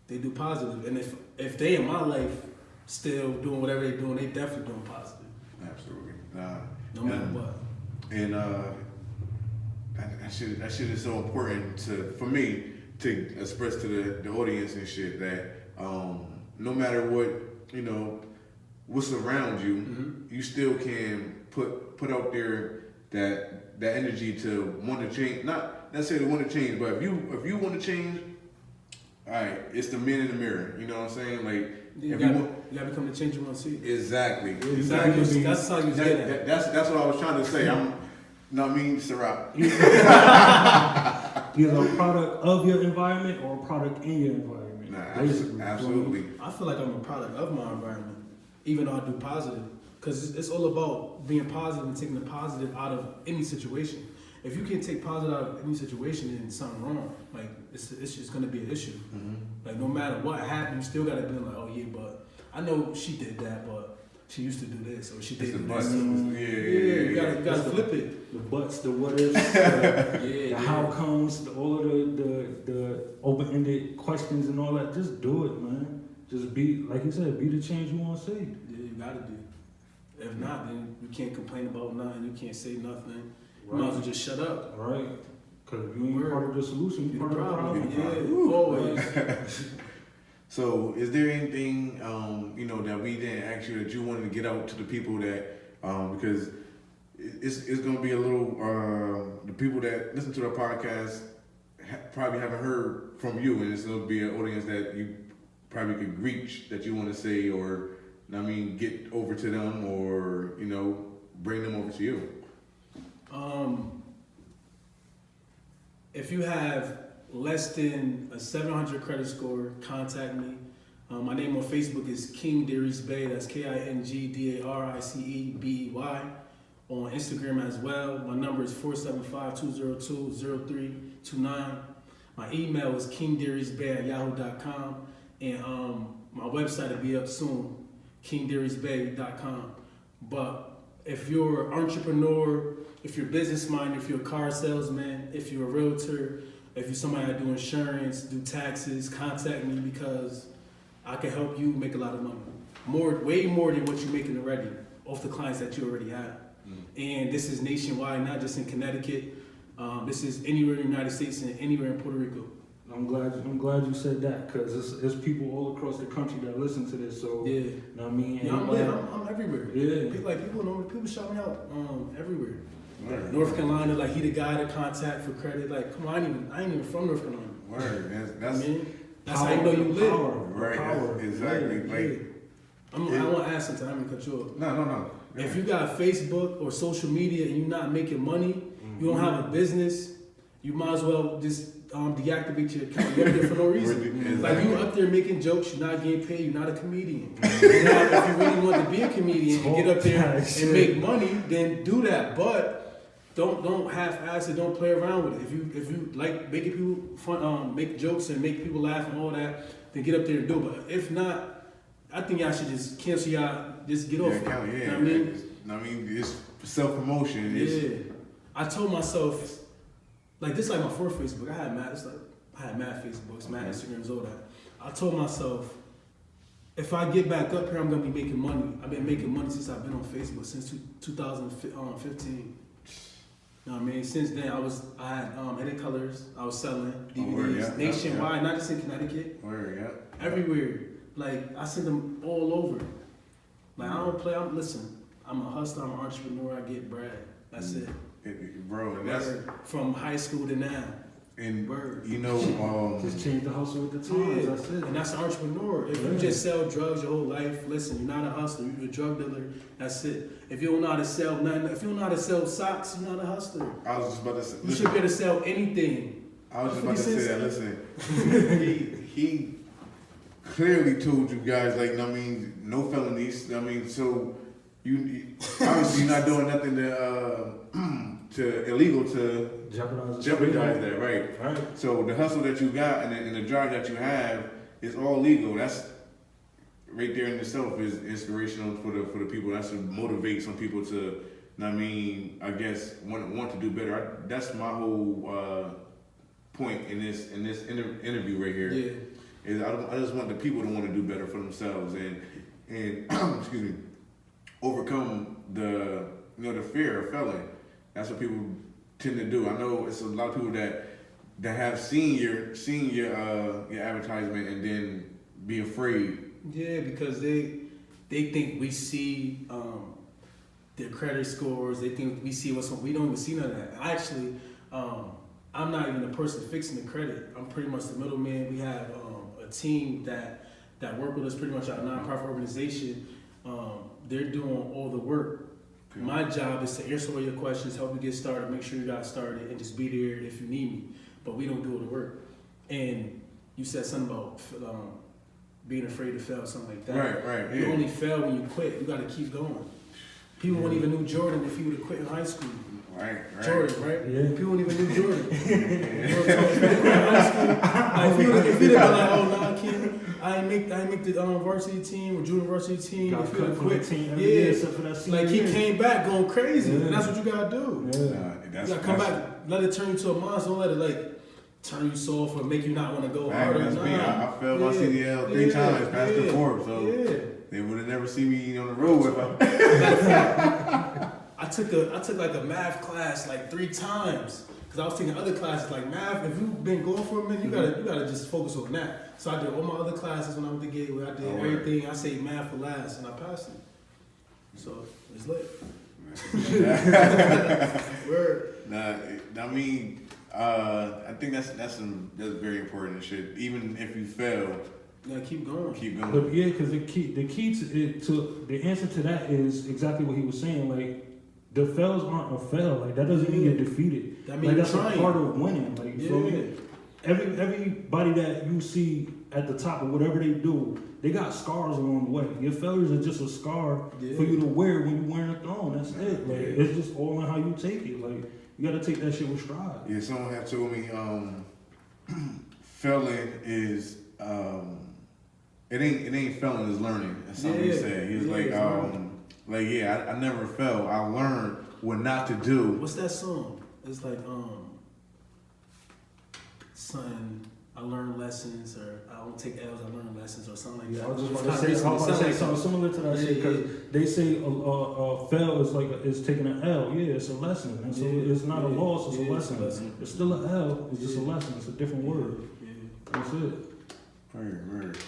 they do positive. And if they in my life still doing whatever they doing, they definitely doing positive. Absolutely. No matter what. And that shit is so important for me to express to the audience and shit that no matter what, you know, what's around you, you still can put out there that energy to want to change. Not necessarily want to change, but if you want to change, all right, it's the man in the mirror. You know what I'm saying? Like you gotta become the change you want to see. Exactly. That's how you say that. That's what I was trying to say. Ciroc. You're a product of your environment or a product in your environment. Nah, absolutely. I feel like I'm a product of my environment, even though I do positive. Because it's all about being positive and taking the positive out of any situation. If you can't take positive out of any situation, then something wrong. Like, it's just going to be an issue. Like, no matter what happened, you still got to be like, oh, yeah, but I know she did that, but she used to do this, or she did this. You got to flip it. The buts, the what ifs, the how comes, all of the open-ended questions and all that. Just do it, man. Just be, like you said, be the change you want to see. Yeah, you got to do. If not, then you can't complain about nothing. You can't say nothing. Right. You might as well just shut up. Right. Because if you ain't part of the solution, you're part of the problem. Yeah, always. So, is there anything that we didn't ask you that you wanted to get out to the people that because it's gonna be a little. The people that listen to the podcast probably haven't heard from you, and it's gonna be an audience that you probably could reach that you want to say, or I mean, get over to them, or bring them over to you. If you have less than a 700 credit score, contact me. My name on Facebook is King Darice Bey. That's KingDaricebey. On Instagram as well. My number is 475-202-0329. My email is kingdaricebey@yahoo.com. And my website will be up soon, kingdaricebey.com. But if you're an entrepreneur, if you're business-minded, if you're a car salesman, if you're a realtor, if you're somebody that do insurance, do taxes, contact me because I can help you make a lot of money. Way more than what you're making already off the clients that you already have. And this is nationwide, not just in Connecticut. This is anywhere in the United States and anywhere in Puerto Rico. I'm glad you said that because there's people all across the country that listen to this. So yeah, you know what I mean. Yeah, I'm everywhere. Yeah, people shout me out everywhere. Word. North Carolina, like he the guy to contact for credit. Like, come on, I ain't even from North Carolina. Word, that's that's how you know you live. Right, exactly. Yeah, like, I want to ask something. I'm gonna cut you off. No. Yeah. If you got Facebook or social media and you're not making money, you don't have a business, you might as well just deactivate your account. You're up there for no reason. Exactly. Like you up there making jokes, you're not getting paid, you're not a comedian. Now, if you really want to be a comedian and get up there and make money, then do that. But don't half-ass it. Don't play around with it. If you like making people fun, make jokes and make people laugh and all that, then get up there and do it. But if not, I think y'all should just cancel y'all. Just get off it. Yeah. You know what I mean? It's self-promotion. Yeah. I told myself, like this, like my first Facebook. I had mad Facebooks, mad Instagrams, all that. I told myself, if I get back up here, I'm gonna be making money. I've been making money since I've been on Facebook since 2015. You know what I mean? Since then, I had Hidden Colors. I was selling DVDs nationwide, not just in Connecticut. Everywhere. Like I send them all over. Like I don't play. I'm a hustler. I'm an entrepreneur. I get bread. That's it. Bro, and that's from high school to now. And Word. Just change the hustle with the times. That's it. And that's an entrepreneur. If you just sell drugs your whole life, listen, you're not a hustler. You're a drug dealer. That's it. If you don't know how to sell nothing, if you don't know how to sell socks, you're not a hustler. I was just about to say. You should be able to sell anything. I was just about to say that. Listen, he clearly told you guys, like, I mean, no felonies. I mean, so you obviously you're not doing nothing to illegal to jeopardize that, right? So the hustle that you got and the drive that you have is all legal. That's right there in itself is inspirational for the people. That's to motivate some people to, I mean, I guess want to do better. That's my whole point in this interview right here. Yeah. Is I just want the people to want to do better for themselves and excuse me, overcome the fear of failing. That's what people tend to do. I know it's a lot of people that have seen your advertisement and then be afraid. Yeah, because they think we see their credit scores. They think we see what's on. We don't even see none of that. Actually, I'm not even the person fixing the credit. I'm pretty much the middleman. We have a team that work with us, pretty much our nonprofit organization. They're doing all the work. Okay. My job is to answer all your questions, help you get started, make sure you got started, and just be there if you need me. But we don't do all the work. And you said something about being afraid to fail, something like that. Right. You only fail when you quit. You got to keep going. People wouldn't even knew Jordan if he would have quit in high school. Right. Jordan, right? Yeah. People wouldn't even knew Jordan. If he'd have been like, oh, nah, kid, I ain't make the varsity team or junior varsity team. Got if he would have quit, yeah, like he came back going crazy, and that's what you gotta do. Yeah. You gotta come back, let it turn you to a monster. Don't let it like turn you soft or make you not want to go harder. That's me. I failed my CDL 3 times, passed the Forbes, so they would have never seen me on the road if I took like a math class like 3 times because I was taking other classes like math. If you've been going for a minute, you gotta just focus on that. So I did all my other classes when I went to Gateway. I did everything. I saved math for last, and I passed it. So it's lit. Word. Nah, I mean, I think that's very important and shit. Even if you fail, You gotta keep going. keep going. But yeah, because the key to the answer to that is exactly what he was saying. Like the fails aren't a fail. Like that doesn't mean you're defeated. That means like that's you're a trying. part of winning. Like you feel me? Everybody that you see at the top of whatever they do, they got scars along the way. Your failures are just a scar for you to wear when you're wearing a throne. That's it. Like it's just all in how you take it. Like you got to take that shit with stride. Yeah, someone had told me failing is it ain't failing, it's learning. That's something he said. He was I never fell. I learned what not to do. What's that song? It's like something. I learn lessons, or I don't take L's. I learn lessons, or something like that. I was just about to say something similar to that shit because they say fail is taking an L. Yeah, it's a lesson. And so it's not a loss. It's a lesson. It's still an L. It's just a lesson. It's a different word. Yeah. That's it. Word.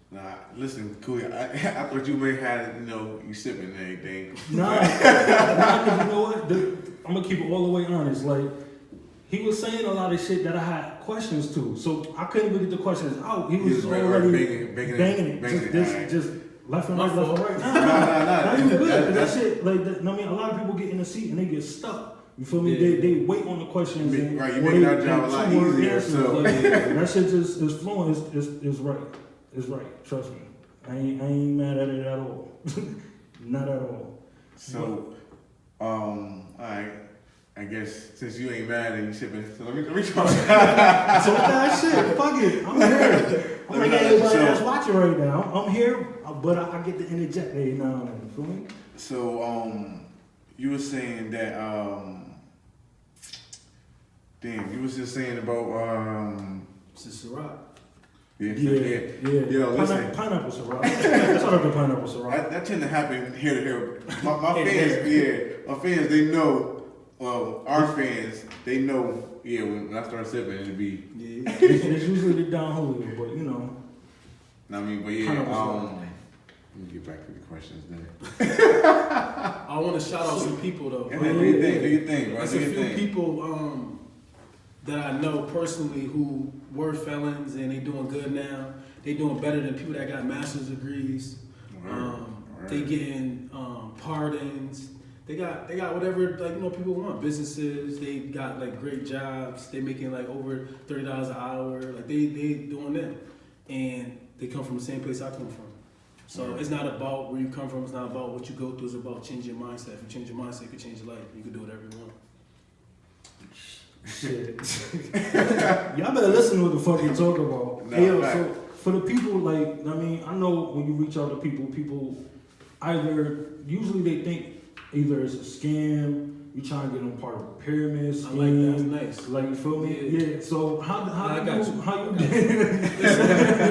Nah, listen, Coolie, I thought you may have, you sipping and everything. Nah, because you know what? I'm gonna keep it all the way honest. Like he was saying a lot of shit that I had questions to, so I couldn't even get the questions out. He was already banging it. Just left and right, left and right. Nah, you good. That shit, like, I mean, a lot of people get in the seat and they get stuck. You feel me? Yeah. They wait on the questions. Right, you make our job a lot easier. So that shit just is flowing. It's right. It's right. Trust me. I ain't mad at it at all. Not at all. So, alright. I guess since you ain't mad and you sipping, so let me talk. So that shit, fuck it. I'm here. I'm like everybody that's watching right now. I'm here, but I get to interject every now and then. You feel me? So, you were saying that, you was just saying about, It's a Ciroc. Yeah. Yo, listen. Pineapple Ciroc. That's what the pineapple Ciroc. That tend to happen here to here. My fans, my fans, they know. Well, our fans, they know. When I start sipping, it'll be. Yeah. It's usually the down Julio, but you know. I mean, but yeah. Let me get back to the questions then. I want to shout out some people though. Do your thing, bro. There's a few people that I know personally who were felons and they doing good now. They doing better than people that got master's degrees. They getting pardons. They got whatever people want. Businesses. They got great jobs. They making over $30 an hour. They doing that, and they come from the same place I come from. So it's not about where you come from. It's not about what you go through. It's about changing your mindset. If you change your mindset, you can change your life. You can do whatever you want. Shit. Y'all better listen to what the fuck you talk about. So for the people, I know when you reach out to people usually they think either it's a scam, you trying to get them part of a pyramid scheme. I like that. That's nice. You feel me? Yeah. So how you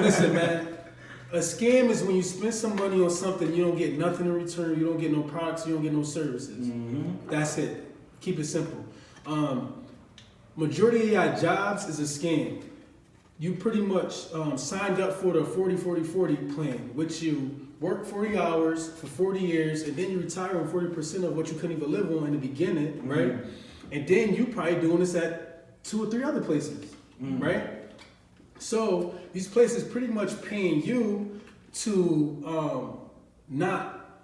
Listen, man. A scam is when you spend some money on something, you don't get nothing in return, you don't get no products, you don't get no services. Mm-hmm. That's it. Keep it simple. Majority of your jobs is a scam. You pretty much signed up for the 40-40-40 plan, which you work 40 hours for 40 years, and then you retire on 40% of what you couldn't even live on in the beginning, mm-hmm. right? And then you probably doing this at 2 or 3 other places, mm-hmm. right? So these places pretty much paying you to not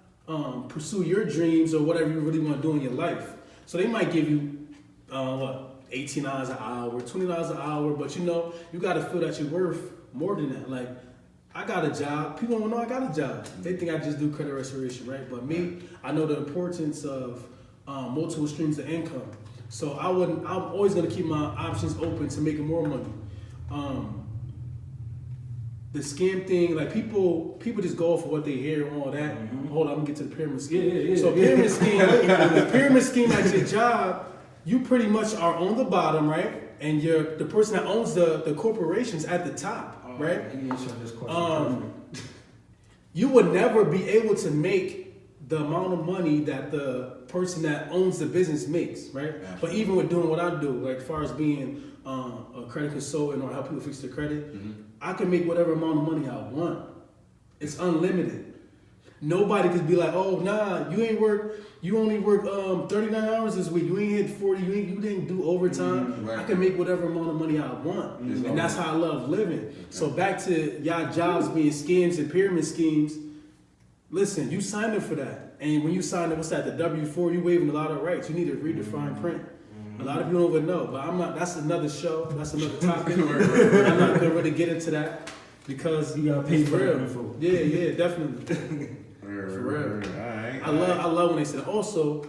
pursue your dreams or whatever you really want to do in your life. So they might give you $18 an hour, $20 an hour, but you got to feel that you're worth more than that. I got a job. People don't know I got a job. They think I just do credit restoration, right? But me, I know the importance of multiple streams of income. So I'm always gonna keep my options open to making more money. The scam thing, people just go off of what they hear and all that. Mm-hmm. Hold on, I'm gonna get to the pyramid scheme. Yeah. So pyramid scheme, the pyramid scheme at your job, you pretty much are on the bottom, right? And you're the person that owns the corporations at the top. Right? You would never be able to make the amount of money that the person that owns the business makes, right? Yeah. But even with doing what I do, as far as being a credit consultant or help people fix their credit, mm-hmm. I can make whatever amount of money I want. It's unlimited. Nobody could be like, oh nah, you only work 39 hours this week. You ain't hit 40. You didn't do overtime. Right. I can make whatever amount of money I want, and that's how I love living. So back to y'all jobs being scams and pyramid schemes. Listen, you signed up for that, and when you signed up, what's that? The W-4, you waiving a lot of rights. You need to read the fine print. A lot of people don't even know, but I'm not. That's another show. That's another topic. I'm not gonna really get into that because You gotta pay for real. that info. Yeah, definitely. For real. I love when they said also,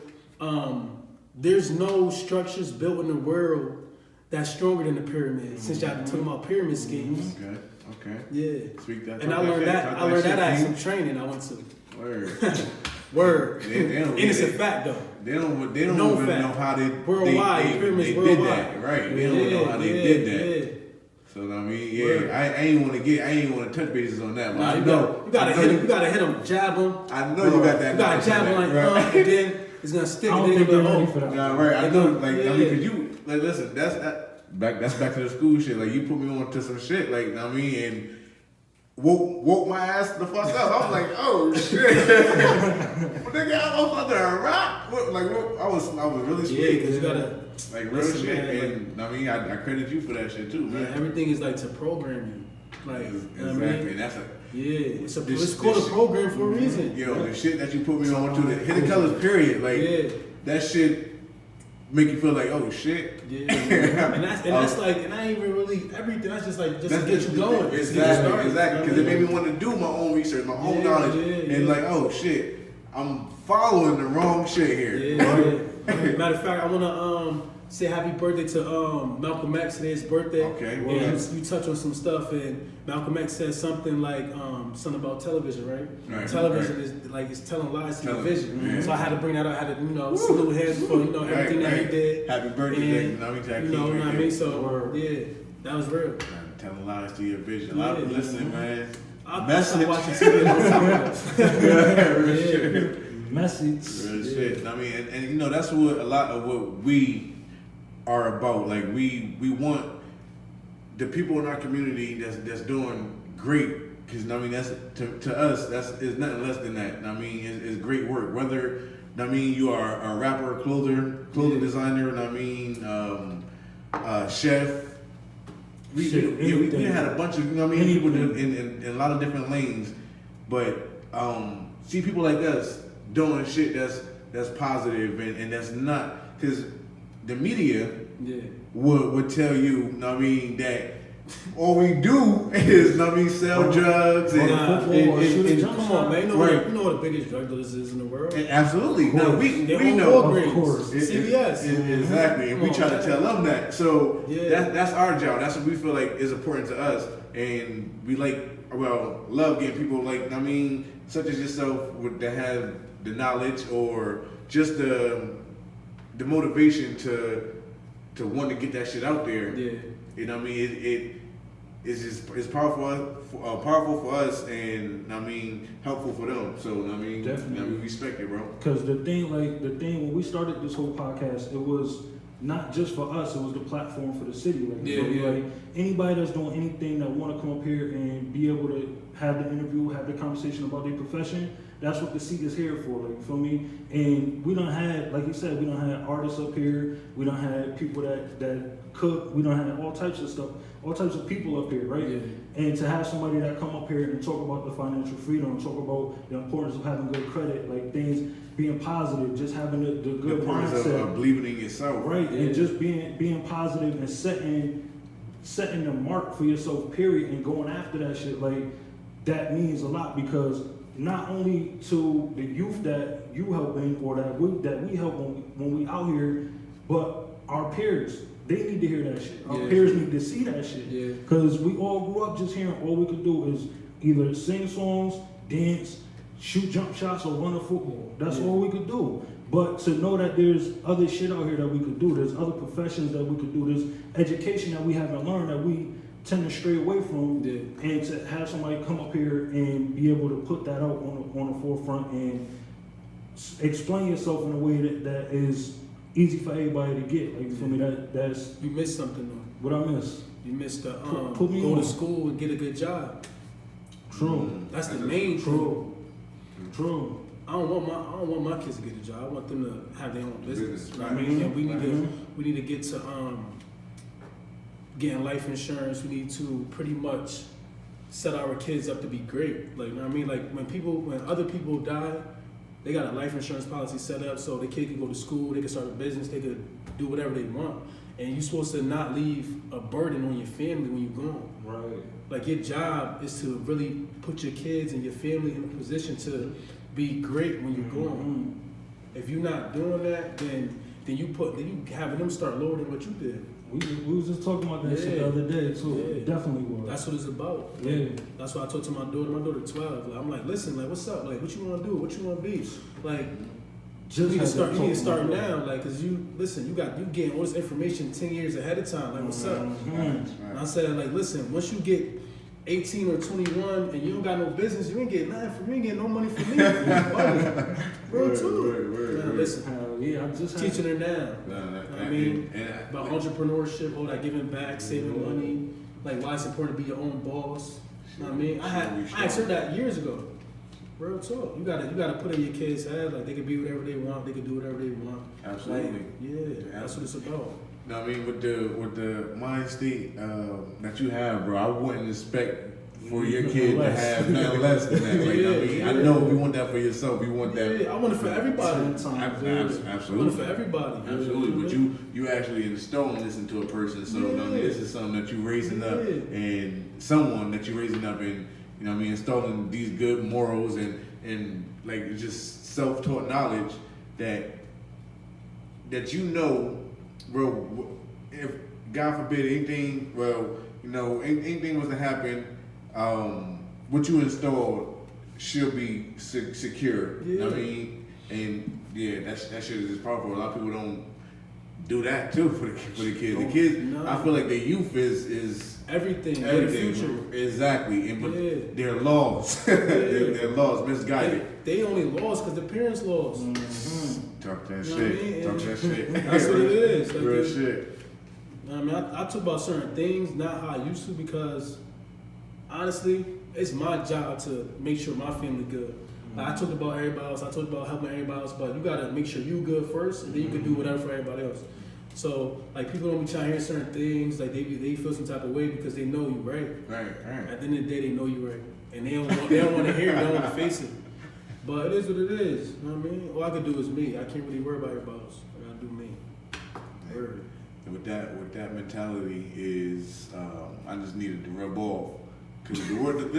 there's no structures built in the world that's stronger than the pyramid. Since y'all been talking about pyramid schemes. Okay. Yeah. Speak that. And I learned that at some training I went to. Word. And it's a fact though. They don't No even know how they worldwide they pyramids did worldwide. that, right? They don't know how they did that. Yeah. So I mean, I ain't want to touch bases on that. But Nah, I you know gotta hit them, jab them. I know you got that. You gotta jab them like, right. and then it's gonna stick. I don't And think then they're you're ready like, for that. Nah, right. I know. Like I mean, Yeah. cause you like listen. That's back to the school shit. Like you put me on to some shit. Like I mean, and woke my ass the fuck up. I was like, oh shit. But nigga, I was under a rock. I was really yeah, sweet. because you gotta. Like real Listen, shit, man, and I mean, I credit you for that shit too, man. Yeah, everything is like to program you. Like, you know what I Exactly. mean? That's It's called a program for a reason. yo, the shit that you put me on to the hidden colors period, like that shit make you feel like, oh shit. Yeah. and that's like, and I ain't even really everything. That's just like to get you going. Exactly. Because it made me want to do my own research, my own knowledge, and like, oh shit, I'm following the wrong shit here. Yeah. Matter of fact, I wanna say happy birthday to Malcolm X. Today's his birthday. Okay. And you touch on some stuff, and Malcolm X said something like something about television, right? Right, Television is like it's telling lies to your vision. Yeah. So I had to bring that up. I had to salute him for everything that he did. Happy birthday, And, Jack. you know what I mean? So yeah, that was real. Telling lies to your vision. Yeah. Listen, man. I'll Message. watching TV. Real shit. Message. Real shit. I mean, and you know that's what a lot of what we are about. Like we want the people in our community that's doing great. Because I mean that's to us is nothing less than that. I mean it's great work. Whether I mean you are a rapper, clothing designer, and I mean chef. We had a bunch of people in a lot of different lanes, but see people like us doing shit that's positive and that's not because the media would tell you, I mean, that all we do is, sell drugs and come on, man. You know what the biggest drug dealers is in the world? Absolutely. No, we know. Of course. CVS. Exactly. And we try to tell them that. So Yeah. that's our job. That's what we feel like is important to us. And we love getting people such as yourself that have the knowledge or just the motivation to want to get that shit out there. Yeah. You know what I mean? It's powerful for us, and helpful for them. So we respect it, bro. Because the thing when we started this whole podcast, it was not just for us; it was the platform for the city. Like anybody that's doing anything that want to come up here and be able to have the interview, have the conversation about their profession. That's what the seat is here for, like, you feel me? And we done had, like you said, we done had artists up here, we done had people that cook, we done had all types of stuff, all types of people up here, right? Yeah. And to have somebody that come up here and talk about the financial freedom, talk about the importance of having good credit, like things being positive, just having the good The importance mindset. of believing in yourself. Right, Yeah. and just being positive and setting the mark for yourself, period, and going after that shit, like, that means a lot because not only to the youth that you helping or that we help when we out here, but our peers. They need to hear that shit. Our peers need to see that shit. Yeah. Because we all grew up just hearing all we could do is either sing songs, dance, shoot jump shots, or run a football. That's all we could do. But to know that there's other shit out here that we could do, there's other professions that we could do, there's education that we haven't learned that we tend to stray away from, and to have somebody come up here and be able to put that out on the forefront and explain yourself in a way that is easy for everybody to get. Like, for me, that's You missed something though. what I miss. You missed the Put me go on. to school and get a good job. True. That's the main True. True. I don't want my kids to get a job. I want them to have their own business. You know what I Right. mean? And we need to get to getting life insurance. We need to pretty much set our kids up to be great. Like, you know what I mean? Like when other people die, they got a life insurance policy set up so the kid can go to school, they can start a business, they could do whatever they want. And you're supposed to not leave a burden on your family when you're gone. Right. Like your job is to really put your kids and your family in a position to be great when you're gone. If you're not doing that, then you having them start lower than what you did. We was just talking about that shit the other day too. Yeah. It definitely was. That's what it's about. Yeah. That's why I talked to my daughter. My daughter 12. Like, I'm like, listen, like, what's up? Like, what you want to do? What you want to be? Like, you need to start now. Like, cause you getting all this information 10 years ahead of time. Like, what's up? And I said, like, listen, once you get 18 or 21 and you don't got no business, you ain't getting nothing from me. You ain't getting no money from me. Real too. Listen, yeah, I just teaching her now. I mean, about entrepreneurship, all that giving back, saving money, like why it's important to be your own boss. You know what I mean? I asked her that years ago. Real talk. You gotta put in your kids' head like they can be whatever they want, they can do whatever they want. Absolutely. Like, yeah, that's what it's about. No, I mean with the mind state that you have, bro, I wouldn't expect for your kid to have nothing less than that. Like, I mean, I know you want that for yourself. You want that. Yeah, I want it for everybody. Absolutely. I want it for everybody. Absolutely. But you actually installing this into a person. So I mean, this is something that you're raising up, and someone that you're raising up, and you know what I mean, installing these good morals and like just self-taught knowledge that you know, bro. If God forbid anything was to happen. What you installed should be secure. You know what I mean? And yeah, that shit is just powerful. A lot of people don't do that too for the kids. The kids, I feel like the youth is everything. The future. Exactly. And but they're lost. they're lost, misguided. They only lost because the parents lost. Talk that You know shit. what I mean? Talk that shit. That's what it is. Like real shit. I mean, I talk about certain things, not how I used to, because honestly, it's my job to make sure my family good. Like, I talked about everybody else. I talked about helping everybody else, but you gotta make sure you good first, and then you can do whatever for everybody else. So, like, people don't be trying to hear certain things. Like, they feel some type of way because they know you right. Right. At the end of the day, they know you right, and they don't want to hear it. They don't want to face it. But it is what it is. You know what I mean? All I can do is me. I can't really worry about everybody else. I gotta do me. Word. With that mentality is, I just needed to rub off. Because the world would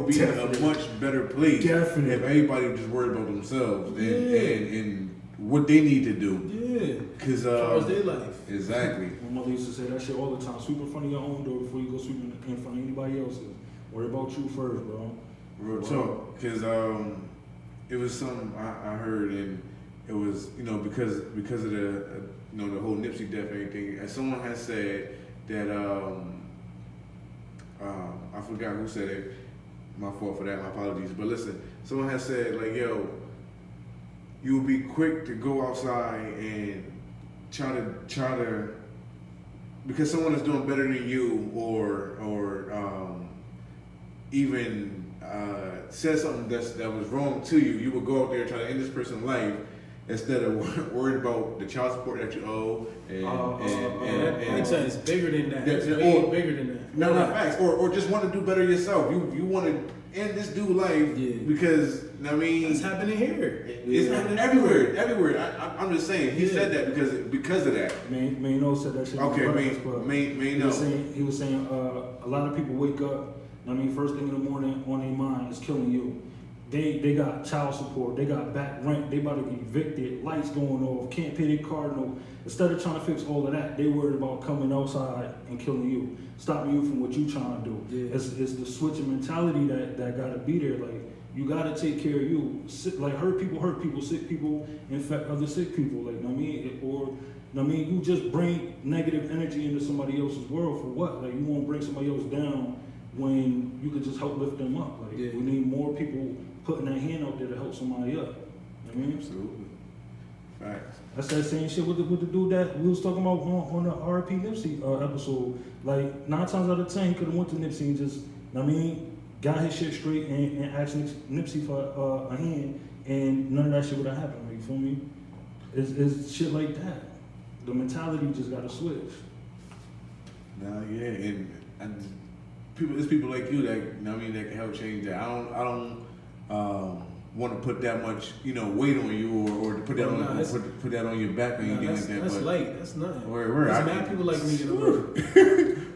be a much better place if everybody just worried about themselves and what they need to do. Yeah. Because as far as their life. Exactly. My mother used to say that shit all the time. Sweep in front of your own door before you go sweep in front of anybody else's. Worry about you first, bro. Real talk. Because it was something I heard, and it was because of the the whole Nipsey death and everything. And someone has said that I forgot who said it. My fault for that. My apologies. But listen, someone has said like, yo, you will be quick to go outside and try to because someone is doing better than you or even said something that was wrong to you. You would go out there and try to end this person's life instead of worried about the child support that you owe and it's bigger than that. It's way bigger than that. No, facts. Or just want to do better yourself. You want to end this dude's life because I mean it's happening here. It's happening everywhere. I'm just saying he said that because of that. Maino said that shit. Okay, Maino. He was saying a lot of people wake up. I mean, first thing in the morning on their mind is killing you. They got child support, they got back rent, they about to get evicted, lights going off, can't pay their car note. Instead of trying to fix all of that, they worried about coming outside and killing you, stopping you from what you trying to do. Yeah. It's the switching mentality that gotta be there. Like, you gotta take care of you. Like, hurt people, sick people infect other sick people. Like, you just bring negative energy into somebody else's world for what? Like, you won't bring somebody else down when you could just help lift them up. Like, we need more people putting that hand out there to help somebody up. I mean, absolutely. Facts. That's that same shit with the dude that we was talking about on the R.P. Nipsey episode. Like, 9 times out of 10, he could have went to Nipsey and just, got his shit straight and asked Nipsey for a hand, and none of that shit would have happened. You feel me? It's shit like that. The mentality just got to switch. Nah, yeah, and people, it's people like you that, you know what I mean, that can help change that. I don't want to put that much, weight on you or to put that put that on your back or anything like that. That's but light. That's nothing. There's mad people like me in the world.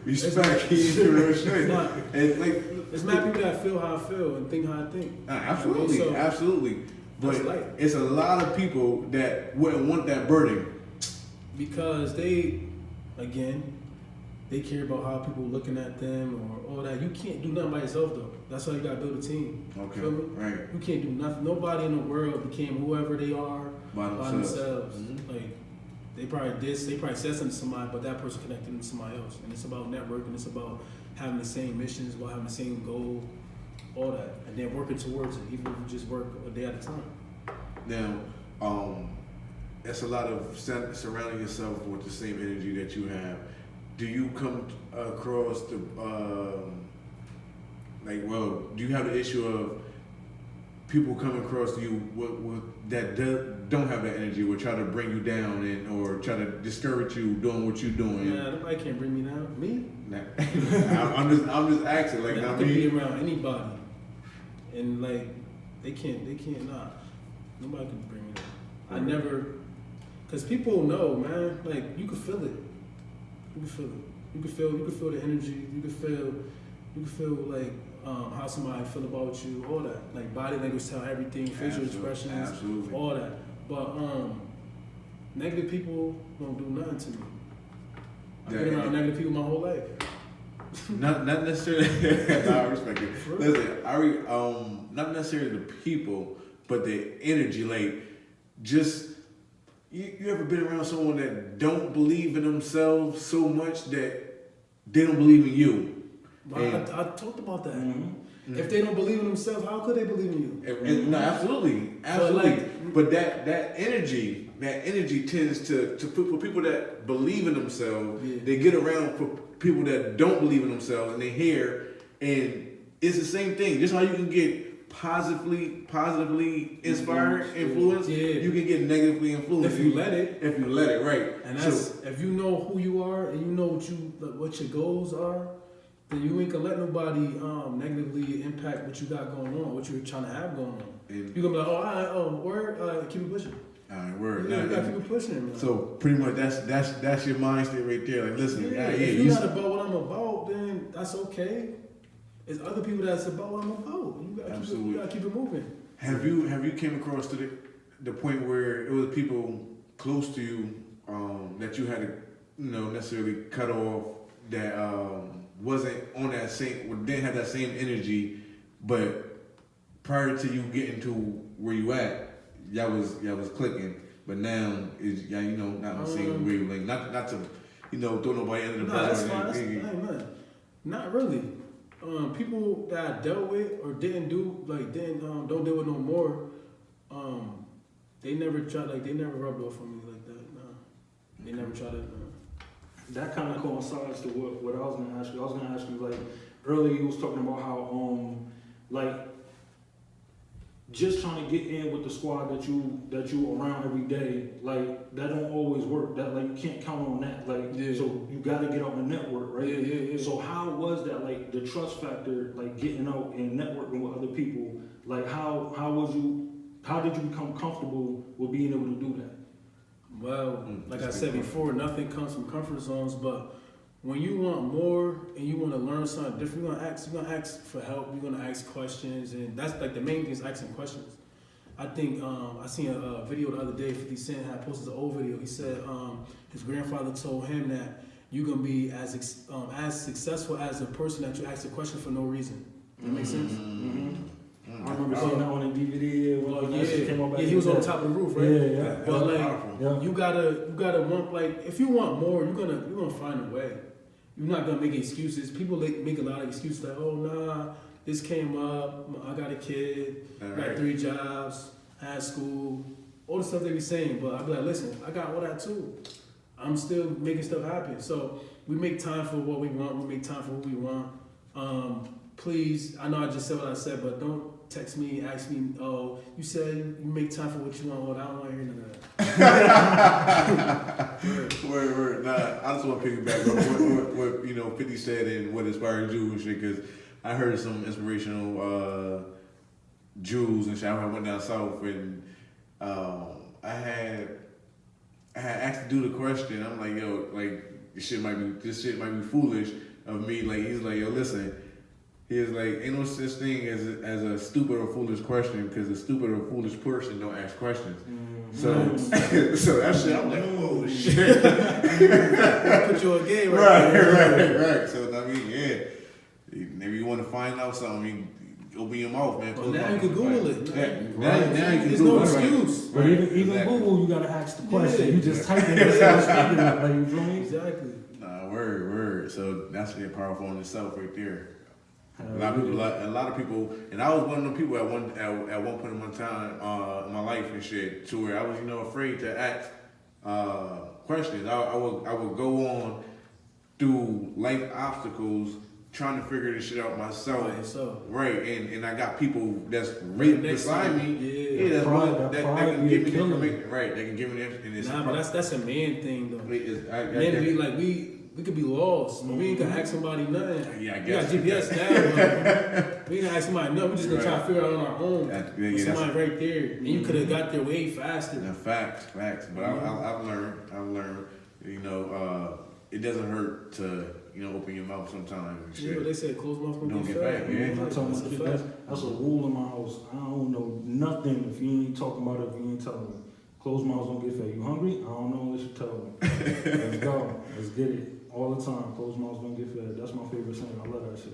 Respect, real shit. It's mad people that feel how I feel and think how I think. Absolutely, So, absolutely. But it's a lot of people that wouldn't want that burden. Because they care about how people looking at them or all that. You can't do nothing by yourself though. That's why you gotta build a team. Okay, Feel me? right. You can't do nothing. Nobody in the world became whoever they are by themselves. Mm-hmm. Like they probably said something to somebody, but that person connected them to somebody else. And it's about networking. It's about having the same missions, about having the same goal, all that, and then working towards it. Even if you just work a day at a time. Now, that's a lot of surrounding yourself with the same energy that you have. Do you come across do you have the issue of people coming across to you that don't have that energy, will try to bring you down or try to discourage you doing what you're doing? Nah, nobody can bring me down. Me? Nah. I'm just asking. Like, I can be around anybody, and like they can't. Nah, nobody can bring me down. I never, cause people know, man. Like you can feel it. You can feel it. You can feel the energy. You can feel like how somebody feel about you. All that. Like body language tell everything. Facial expressions. Absolutely. All that. But negative people don't do nothing to me. I've been around negative people my whole life. Not necessarily. I respect it. Listen, not necessarily the people, but the energy. Like, just you ever been around someone that don't believe in themselves so much that they don't believe in you? Well, I talked about that. Mm-hmm. If they don't believe in themselves, how could they believe in you? No, absolutely. But that energy tends to for people that believe in themselves. Yeah. They get around for people that don't believe in themselves, and they hear, and it's the same thing. Just how you can get positively inspired, influenced, you can get negatively influenced if you let it. If you let it, right? And that's if you know who you are and you know what your goals are, then you ain't gonna let nobody negatively impact what you got going on, what you're trying to have going on. You're gonna be like, keep it pushing. All right, word. Yeah, you gotta keep it pushing, man. So pretty much that's your mind state right there. Like, listen, if you're not about what I'm about, then that's okay. It's other people that's about what I'm about. You gotta keep it moving. Have you came across to the point where it was people close to you that you had to necessarily cut off that wasn't on that same, didn't have that same energy, but prior to you getting to where you at, y'all was clicking, but now is not on the same wavelength. Not to throw nobody under the bus. That's fine. Not really. People that I dealt with or don't deal with no more. They never rubbed off on me like that. No, they never tried to. That kind of coincides to what I was gonna ask you. I was gonna ask you, like, earlier you was talking about how just trying to get in with the squad that you around every day, like that don't always work. That you can't count on that. So you gotta get out and network, right? Yeah. So how was that, the trust factor, getting out and networking with other people? Like how did you become comfortable with being able to do that? Well, like I said before, nothing comes from comfort zones, but when you want more and you want to learn something different, you're gonna ask for help, you're gonna ask questions, and that's the main thing is asking questions. I think I seen a video the other day, 50 Cent had posted an old video. He said his grandfather told him that you're gonna be as successful as a person that you ask a question for no reason. That make sense? Mm-hmm. I remember seeing that on a DVD. He was on top of the roof, right? Yeah. But you gotta want, if you want more, you're gonna find a way. You're not gonna make excuses. People make a lot of excuses like, oh nah, this came up, I got a kid, got 3 jobs, had school, all the stuff they be saying. But I be like, listen, I got all that too. I'm still making stuff happen. So we make time for what we want. We make time for who we want. please, I know I just said what I said, but don't text me, ask me, oh, you said you make time for what you want. Well, I don't want to hear none of that. Word. Nah, I just want to piggyback on what 50 said and what inspired you and shit, because I heard some inspirational jewels and shit. I went down south and I had asked to do the question. I'm like, yo, like this shit might be foolish of me. Like he's like, yo, listen. He was like, ain't no such thing as a stupid or foolish question, because a stupid or foolish person don't ask questions. So that shit, I'm like, oh shit. Put you on game, right. So I mean, yeah. Maybe you want to find out something, open your mouth, man. Well, now you can Google it. Now you can There's Google no it. excuse. But even Exactly. Google, you gotta ask the question. Yeah. You just type it instead of speaking it. Like, you feel me? Exactly. Word. So that's really powerful in itself right there. A Hell lot yeah. of people, and I was one of them people at one point in my time in my life and shit, to where I was afraid to ask questions. I would go on through life obstacles trying to figure this shit out myself. By yourself. Right, and I got people that's right beside me. Yeah. That's Pride that be can give me the killing. information. Right, they can give me the information. Nah, but that's a man thing though. Men We could be lost. We ain't gonna ask somebody nothing. Yeah, I We guess. got GPS now. But we ain't gonna ask somebody nothing. We just gonna try to figure it out on our own. With somebody right there, and you could have got there way faster. Facts. But I've learned. It doesn't hurt to open your mouth sometimes. And shit. Yeah, they said closed mouth Don't get get fat. fat, yeah. I told my kid that's a rule in my house. I don't know nothing if you ain't talking about it, if you ain't telling me. Closed mouths don't get fed. You hungry? I don't know unless you tell me. Let's go. Let's get it. All the time. Closed mouths don't get fed. That's my favorite saying. I love that shit.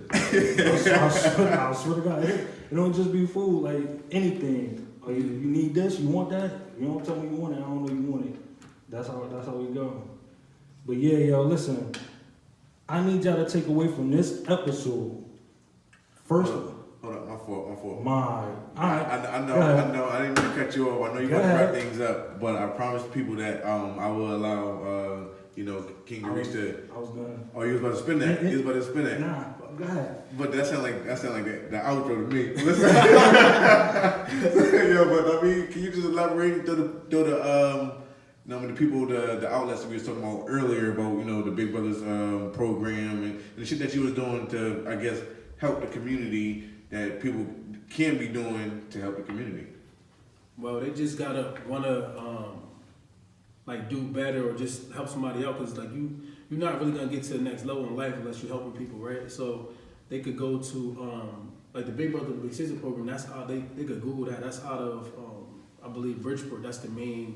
I swear to God. It don't just be food. Like anything. Or you need this? You want that? You don't tell me you want it. I don't know you want it. That's how we go. But yeah, yo, listen. I need y'all to take away from this episode. First, Hold up, my fault. my. I know. I didn't mean to cut you off. I know you Go want to ahead. wrap things up, but I promised people that I will allow King Darice to. I was gonna. Oh, you was about to spin that. You was about to spin that. Nah, go ahead. But that sound like the outro to me. Listen. Yeah, but I mean, can you just elaborate through the people, the outlets that we was talking about earlier about the Big Brothers program and the shit that you was doing to, I guess, help the community that people can be doing to help the community. Well, they just gotta wanna do better or just help somebody out, because you're not really gonna get to the next level in life unless you're helping people, right? So they could go to the Big Brother Big Sister program. That's how they could Google that. That's out of I believe Bridgeport. That's the main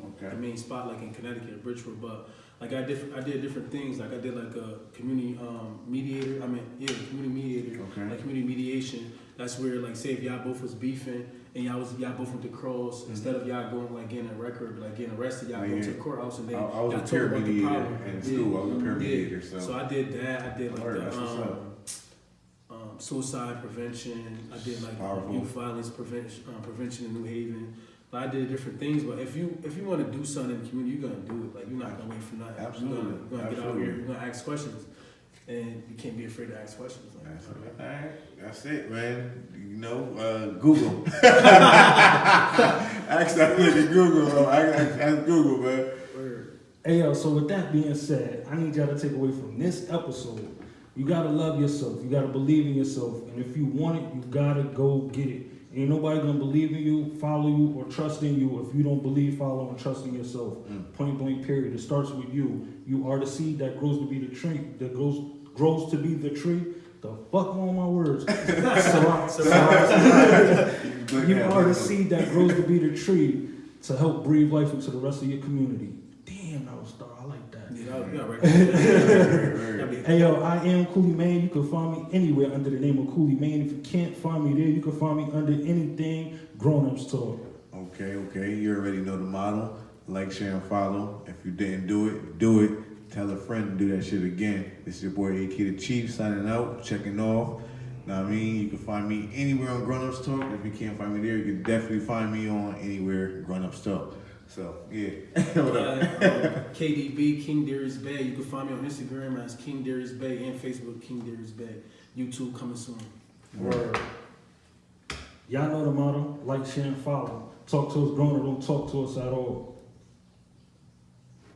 spot, like in Connecticut, Bridgeport. But I did different things. Like I did like a community mediator. Community mediator. Okay. Like community mediation. That's where say if y'all both was beefing and y'all both went to cross, instead of y'all going getting a record, getting arrested, y'all go to the courthouse and I was y'all a talk peer about the mediator problem. in school. I was a peer mediator. So I did that. I did That's what's up. suicide prevention. I did Powerful. youth violence prevention in New Haven. I did different things, but if you want to do something in the community, you're gonna do it. You're not gonna wait for nothing. Absolutely. You're gonna get out here. You're gonna ask questions, and you can't be afraid to ask questions. That's it, man. Google. Ask that nigga Google, bro. Ask Google, man. Hey, yo, so with that being said, I need y'all to take away from this episode. You gotta love yourself. You gotta believe in yourself. And if you want it, you gotta go get it. Ain't nobody gonna believe in you, follow you, or trust in you if you don't believe, follow, and trust in yourself. Point blank, period. It starts with you. You are the seed that grows to be the tree. That grows to be the tree. The fuck on my words. You are the seed that grows to be the tree to help breathe life into the rest of your community. Damn, that was star. I like that. Yeah, right. Hey yo, I am Coolie Man. You can find me anywhere under the name of Coolie Man. If you can't find me there, you can find me under anything GrownUpsTalk. Okay. You already know the model. Like, share, and follow. If you didn't do it, do it. Tell a friend to do that shit again. This is your boy AK the Chief signing out, checking off. Know what I mean? You can find me anywhere on GrownUpsTalk. If you can't find me there, you can definitely find me on anywhere GrownUpsTalk. So, yeah. KDB, King Darice Bey. You can find me on Instagram as King Darice Bey and Facebook, King Darice Bey. YouTube coming soon. Word. Y'all know the motto, like, share, and follow. Talk to us grown or don't talk to us at all.